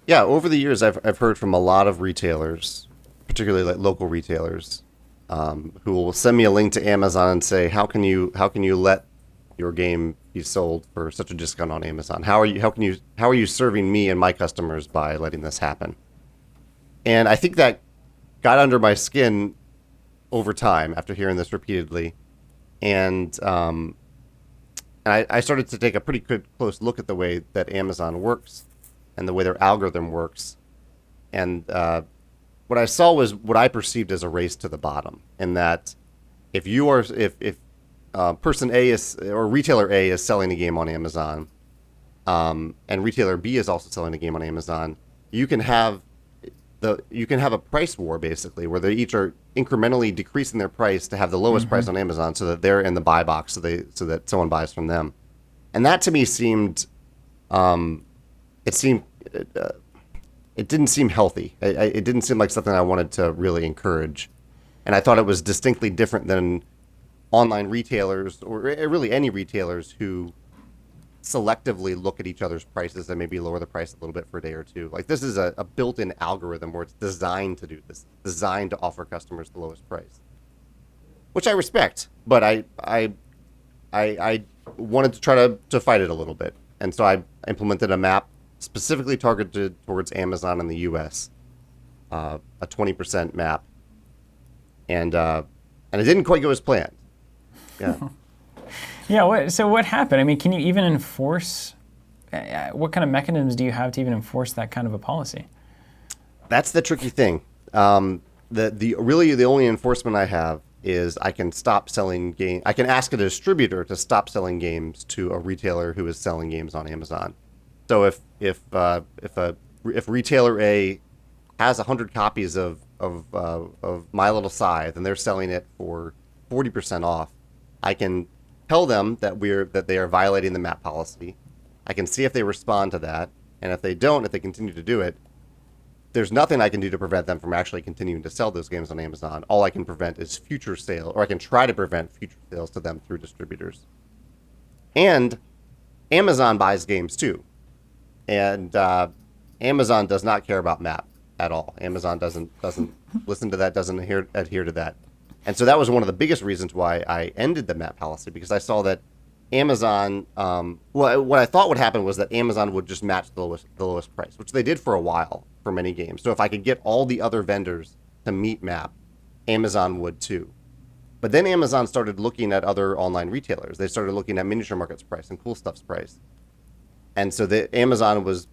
Yeah, over the years, I've heard from a lot of retailers, particularly like local retailers, who will send me a link to Amazon and say, how can you let your game be sold for such a discount on Amazon? How are you serving me and my customers by letting this happen? And I think that got under my skin over time after hearing this repeatedly, and I started to take a pretty good close look at the way that Amazon works and the way their algorithm works, and what I saw was what I perceived as a race to the bottom, in that if person A or retailer A is selling a game on Amazon, and retailer B is also selling a game on Amazon, you can have a price war, basically, where they each are incrementally decreasing their price to have the lowest price on Amazon, so that they're in the buy box, so that someone buys from them. And that to me seemed, it didn't seem healthy. It didn't seem like something I wanted to really encourage. And I thought it was distinctly different than online retailers, or really any retailers, who selectively look at each other's prices and maybe lower the price a little bit for a day or two. Like, this is a built-in algorithm where it's designed to do this, designed to offer customers the lowest price, which I respect, but I wanted to try to fight it a little bit. And so I implemented a map specifically targeted towards Amazon in the US, a 20% map, and it didn't quite go as planned. Yeah. Yeah, so what happened? I mean, can you even enforce, what kind of mechanisms do you have to even enforce that kind of a policy? That's the tricky thing. The only enforcement I have is I can stop selling game. I can ask a distributor to stop selling games to a retailer who is selling games on Amazon. So if retailer A has 100 copies of My Little Scythe and they're selling it for 40% off, I can tell them that they are violating the MAP policy. I can see if they respond to that, and if they don't, if they continue to do it, there's nothing I can do to prevent them from actually continuing to sell those games on Amazon. All I can prevent is future sale, or I can try to prevent future sales to them through distributors. And Amazon buys games too. And Amazon does not care about MAP at all. Amazon doesn't listen to that, doesn't adhere to that. And so that was one of the biggest reasons why I ended the MAP policy, because I saw that Amazon, what I thought would happen was that Amazon would just match the lowest price, which they did for a while for many games. So if I could get all the other vendors to meet MAP, Amazon would too. But then Amazon started looking at other online retailers. They started looking at Miniature Market's price and Cool Stuff's price. And so Amazon was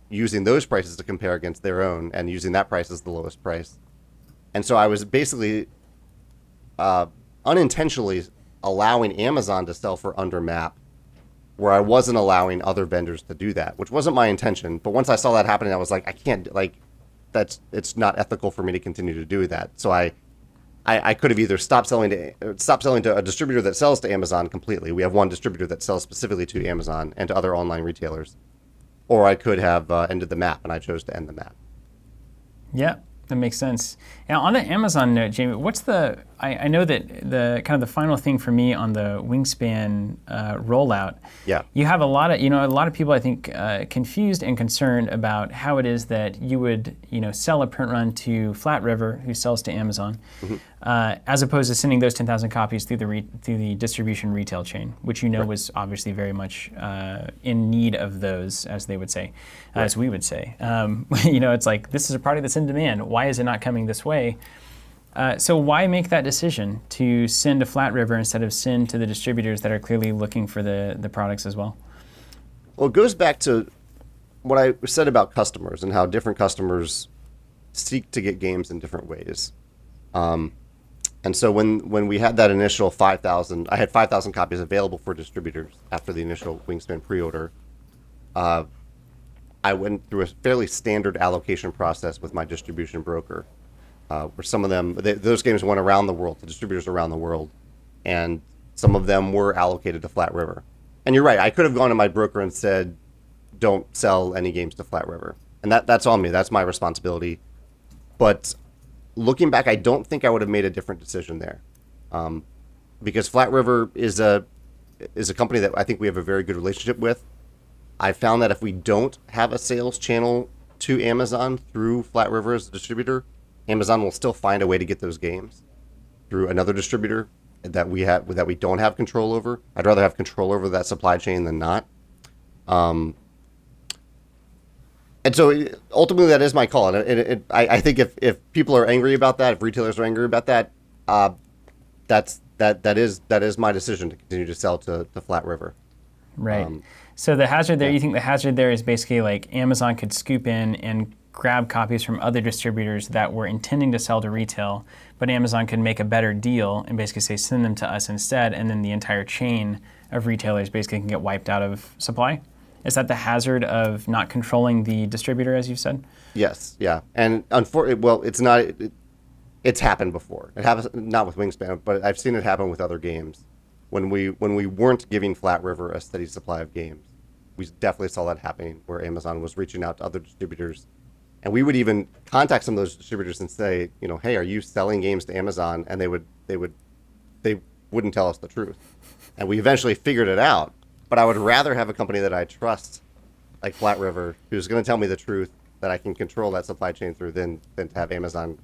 using those prices to compare against their own and using that price as the lowest price. And so I was basically unintentionally allowing Amazon to sell for under MAP, where I wasn't allowing other vendors to do that, which wasn't my intention. But once I saw that happening, I was like, I can't, it's not ethical for me to continue to do that. So I could have either stopped selling to a distributor that sells to Amazon completely. We have one distributor that sells specifically to Amazon and to other online retailers. Or I could have ended the MAP, and I chose to end the MAP. Yeah, that makes sense. Now, on the Amazon note, Jamey, what's I know that the kind of the final thing for me on the Wingspan rollout. Yeah. You have a lot of people, I think, confused and concerned about how it is that you would, sell a print run to Flat River, who sells to Amazon, as opposed to sending those 10,000 copies through the distribution retail chain, which was obviously very much in need of those, as they would say, as we would say. It's like, this is a product that's in demand. Why is it not coming this way? So why make that decision to send to Flat River instead of send to the distributors that are clearly looking for the products as well? Well, it goes back to what I said about customers and how different customers seek to get games in different ways. And so when we had that initial 5,000, I had 5,000 copies available for distributors after the initial Wingspan pre-order. I went through a fairly standard allocation process with my distribution broker. Where some of them, those games went around the world, to distributors around the world, and some of them were allocated to Flat River. And you're right, I could have gone to my broker and said, don't sell any games to Flat River. And that's on me, that's my responsibility. But looking back, I don't think I would have made a different decision there. Because Flat River is a company that I think we have a very good relationship with. I found that if we don't have a sales channel to Amazon through Flat River as a distributor, Amazon will still find a way to get those games through another distributor that we don't have control over. I'd rather have control over that supply chain than not. And so ultimately that is my call. And I think if people are angry about that, if retailers are angry about that, that is my decision to continue to sell to Flat River. Right. So the hazard there, you think the hazard there is basically like Amazon could scoop in and grab copies from other distributors that were intending to sell to retail, but Amazon could make a better deal and basically say, send them to us instead, and then the entire chain of retailers basically can get wiped out of supply? Is that the hazard of not controlling the distributor, as you've said? Yes, yeah. And unfortunately, well, it's not, it's happened before. It happens, not with Wingspan, but I've seen it happen with other games. When we weren't giving Flat River a steady supply of games, we definitely saw that happening, where Amazon was reaching out to other distributors. And we would even contact some of those distributors and say, hey, are you selling games to Amazon? And they wouldn't tell us the truth. And we eventually figured it out. But I would rather have a company that I trust, like Flat River, who's going to tell me the truth, that I can control that supply chain through, than to have Amazon,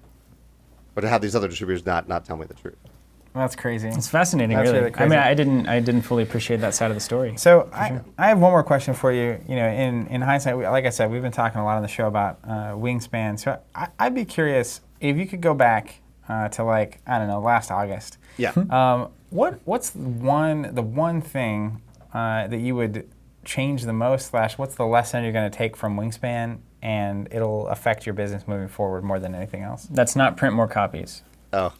or to have these other distributors not tell me the truth. That's crazy. It's fascinating, That's really. really crazy. I didn't fully appreciate that side of the story. So I have one more question for you. In hindsight, like I said, we've been talking a lot on the show about Wingspan. So I'd be curious if you could go back to last August. Yeah. What's the one thing that you would change the most? What's the lesson you're going to take from Wingspan, and it'll affect your business moving forward more than anything else? That's not print more copies. Oh,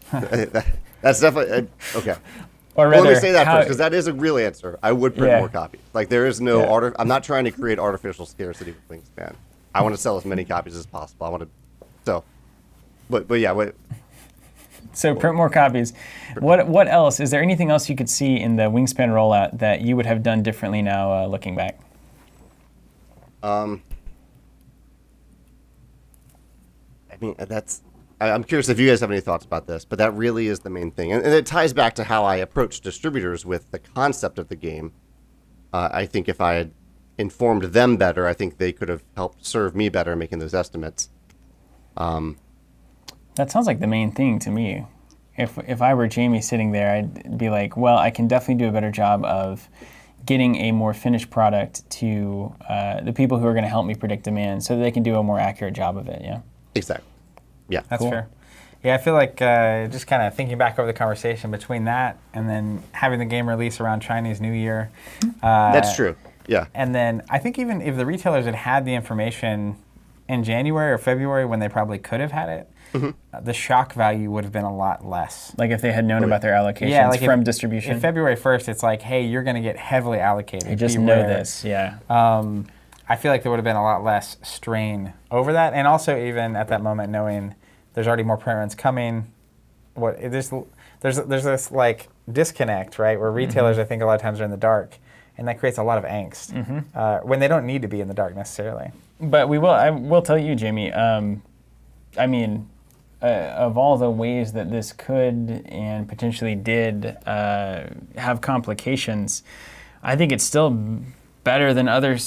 That's definitely okay. Or Well, rather, let me say that how- first, because that is a real answer. I would print Yeah. more copies. Like, there is no Yeah. I'm not trying to create artificial scarcity with Wingspan. I want to sell as many copies as possible. I want to, so, but yeah, wait. So print more copies. What else? Is there anything else you could see in the Wingspan rollout that you would have done differently now, looking back? I mean, I'm curious if you guys have any thoughts about this, but that really is the main thing. And it ties back to how I approach distributors with the concept of the game. I think if I had informed them better, I think they could have helped serve me better in making those estimates. That sounds like the main thing to me. If I were Jamey sitting there, I'd be like, well, I can definitely do a better job of getting a more finished product to the people who are going to help me predict demand so that they can do a more accurate job of it, yeah? Exactly. Yeah. That's Cool. fair. Yeah, I feel like just kind of thinking back over the conversation between that and then having the game release around Chinese New Year. That's true. Yeah. And then I think even if the retailers had the information in January or February when they probably could have had it, the shock value would have been a lot less. Like if they had known about their allocations Yeah, like from if distribution. February 1st, it's like, hey, you're going to get heavily allocated. I just Beware. know this, yeah. I feel like there would have been a lot less strain over that, and also even at that moment knowing there's already more print runs coming. There's this like disconnect, right, where retailers I think a lot of times are in the dark, and that creates a lot of angst when they don't need to be in the dark necessarily. But I will tell you, Jamey, I mean, of all the ways that this could and potentially did have complications, I think it's still better than other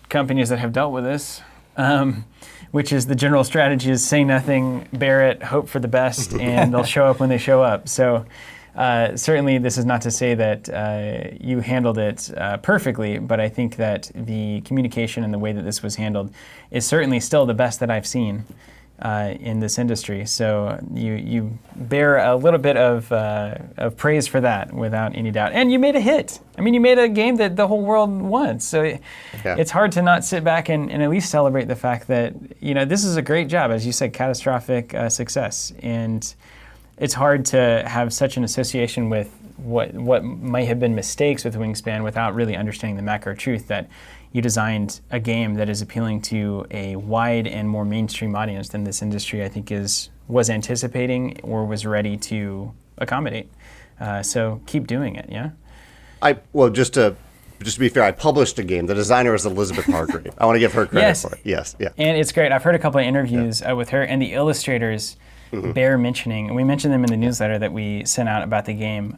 companies that have dealt with this, which is the general strategy is say nothing, bear it, hope for the best, and they'll show up when they show up. So certainly this is not to say that you handled it perfectly, but I think that the communication and the way that this was handled is certainly still the best that I've seen in this industry. So you bear a little bit of praise for that without any doubt. And you made a hit. I mean, you made a game that the whole world wants. So it's hard to not sit back and at least celebrate the fact that, this is a great job, as you said, catastrophic success. And it's hard to have such an association with what might have been mistakes with Wingspan without really understanding the macro truth that you designed a game that is appealing to a wide and more mainstream audience than this industry, I think, was anticipating or was ready to accommodate. So keep doing it, yeah? Just to be fair, I published a game. The designer is Elizabeth Hargrave. I want to give her credit for it. Yes, yeah. And it's great. I've heard a couple of interviews with her, and the illustrators bear mentioning, and we mentioned them in the newsletter that we sent out about the game,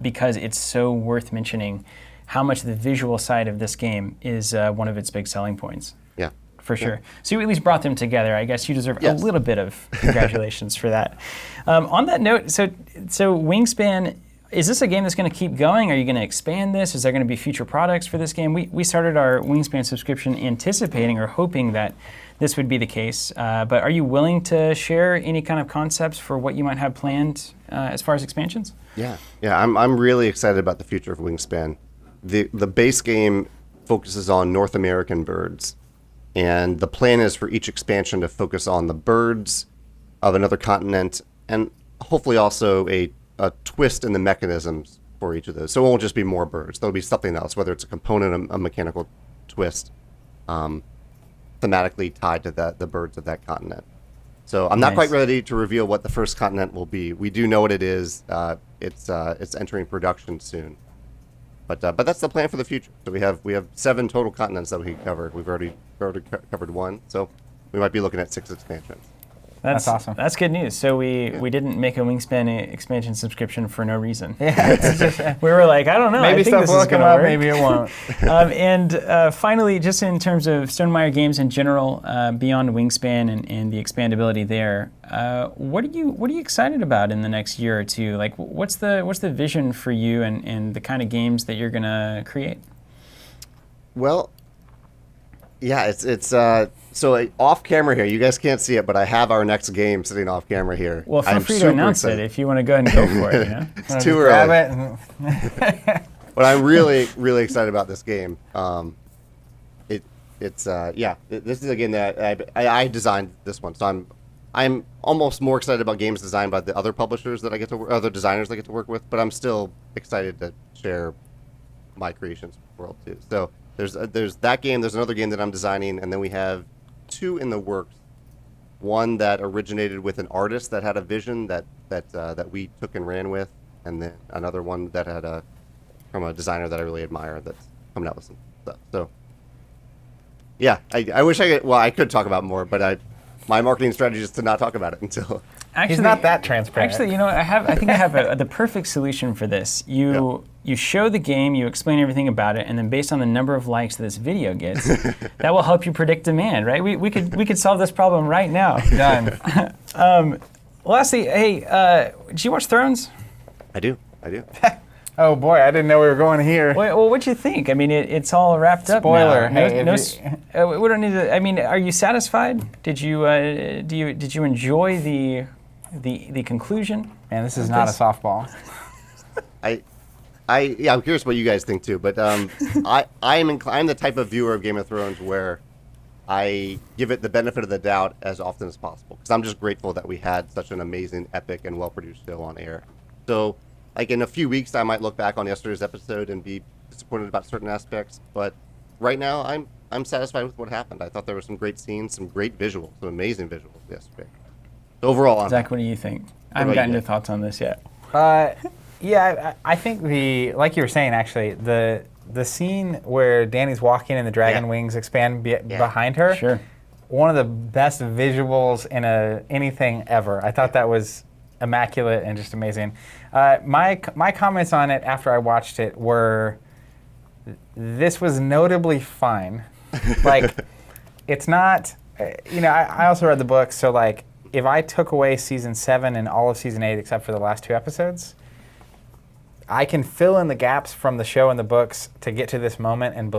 because it's so worth mentioning how much the visual side of this game is one of its big selling points. Yeah. For sure. So you at least brought them together. I guess you deserve a little bit of congratulations for that. On that note, so Wingspan, is this a game that's going to keep going? Are you going to expand this? Is there going to be future products for this game? We started our Wingspan subscription anticipating or hoping that this would be the case. But are you willing to share any kind of concepts for what you might have planned as far as expansions? Yeah. I'm really excited about the future of Wingspan. The base game focuses on North American birds, and the plan is for each expansion to focus on the birds of another continent, and hopefully also a twist in the mechanisms for each of those. So it won't just be more birds. There'll be something else, whether it's a component, a mechanical twist, thematically tied to the birds of that continent. So I'm not quite ready to reveal what the first continent will be. We do know what it is. It's entering production soon. But that's the plan for the future. So we have 7 total continents that we can cover. We've already covered 1, so we might be looking at 6 expansions. That's awesome. That's good news. So we didn't make a Wingspan expansion subscription for no reason. Yeah. We were like, I don't know. Maybe I think stuff this will is come going to up, work. maybe it won't. And finally, just in terms of Stone Maier games in general, beyond Wingspan and the expandability there, what are you excited about in the next year or two? Like, what's the vision for you and the kind of games that you're going to create? Well, yeah, it's so off camera here. You guys can't see it, but I have our next game sitting off camera here. Well, feel I'm free to super excited. excited. If you want to go ahead and go for it. Yeah? It's too early. But I'm really, really excited about this game. This is a game that I designed this one, so I'm almost more excited about games designed by the other publishers that I get to other designers I get to work with, but I'm still excited to share my creations with the world too. So there's that game. There's another game that I'm designing, and then we have 2 in the works. One that originated with an artist that had a vision that we took and ran with, and then another one that had from a designer that I really admire that's coming out with some stuff. So yeah, I wish I could talk about more, but my marketing strategy is to not talk about it until. He's not that transparent. Actually, I think I have the perfect solution for this. You show the game, you explain everything about it, and then based on the number of likes that this video gets, that will help you predict demand, right? We could solve this problem right now. Done. Lastly, hey, did you watch Thrones? I do. Oh boy, I didn't know we were going here. Well, what'd you think? I mean, it's all wrapped up now. Spoiler. We don't need to. I mean, are you satisfied? Did you enjoy the conclusion? Man, this is not a softball. I'm curious what you guys think too, but I'm the type of viewer of Game of Thrones where I give it the benefit of the doubt as often as possible, because I'm just grateful that we had such an amazing, epic, and well-produced show on air. So, like in a few weeks, I might look back on yesterday's episode and be disappointed about certain aspects, but right now I'm satisfied with what happened. I thought there were some great scenes, some great visuals, some amazing visuals yesterday. So overall, Zach, what do you think? I haven't gotten your thoughts on this yet. Yeah, I think like you were saying, actually, the scene where Dany's walking and the dragon wings expand behind her. Sure. One of the best visuals in anything ever. I thought that was immaculate and just amazing. My comments on it after I watched it were, this was notably fine. Like, it's not, I also read the book, so like, if I took away season 7 and all of season 8 except for the last 2 episodes, I can fill in the gaps from the show and the books to get to this moment and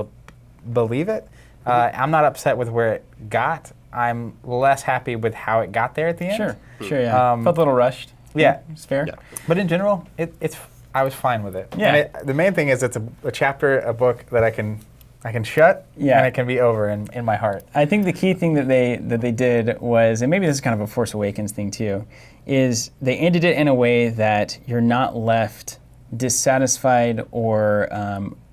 believe it. I'm not upset with where it got. I'm less happy with how it got there at the end. Sure, yeah. Felt a little rushed. Yeah. It's fair. Yeah. But in general, I was fine with it. Yeah. And the main thing is it's a chapter, a book that I can shut, and it can be over in my heart. I think the key thing that they did was, and maybe this is kind of a Force Awakens thing too, is they ended it in a way that you're not left dissatisfied or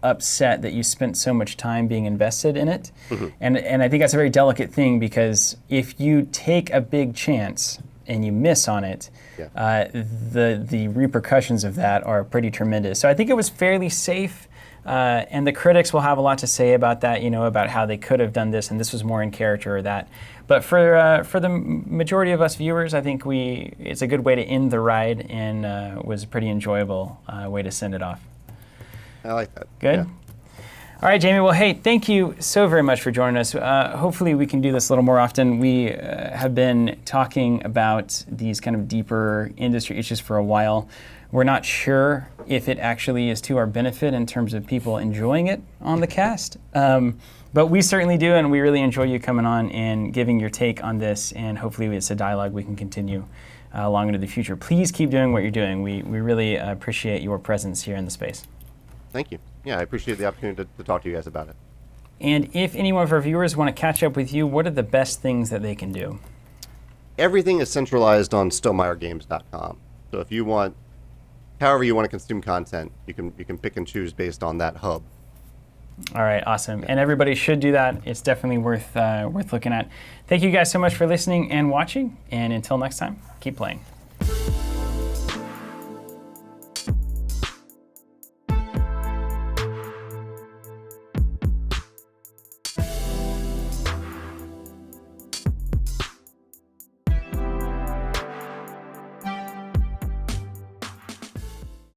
upset that you spent so much time being invested in it. Mm-hmm. And I think that's a very delicate thing, because if you take a big chance and you miss on it, the repercussions of that are pretty tremendous. So I think it was fairly safe. And the critics will have a lot to say about that, about how they could have done this and this was more in character or that. But for the majority of us viewers, I think it's a good way to end the ride, and was a pretty enjoyable way to send it off. I like that. Good? Yeah. All right, Jamey. Well, hey, thank you so very much for joining us. Hopefully we can do this a little more often. We have been talking about these kind of deeper industry issues for a while. We're not sure if it actually is to our benefit in terms of people enjoying it on the cast. But we certainly do, and we really enjoy you coming on and giving your take on this, and hopefully it's a dialogue we can continue long into the future. Please keep doing what you're doing. We really appreciate your presence here in the space. Thank you. Yeah, I appreciate the opportunity to talk to you guys about it. And if any one of our viewers want to catch up with you, what are the best things that they can do? Everything is centralized on StoneMaierGames.com. So if you want, however you want to consume content, you can pick and choose based on that hub. All right, awesome. And everybody should do that. It's definitely worth looking at. Thank you guys so much for listening and watching. And until next time, keep playing.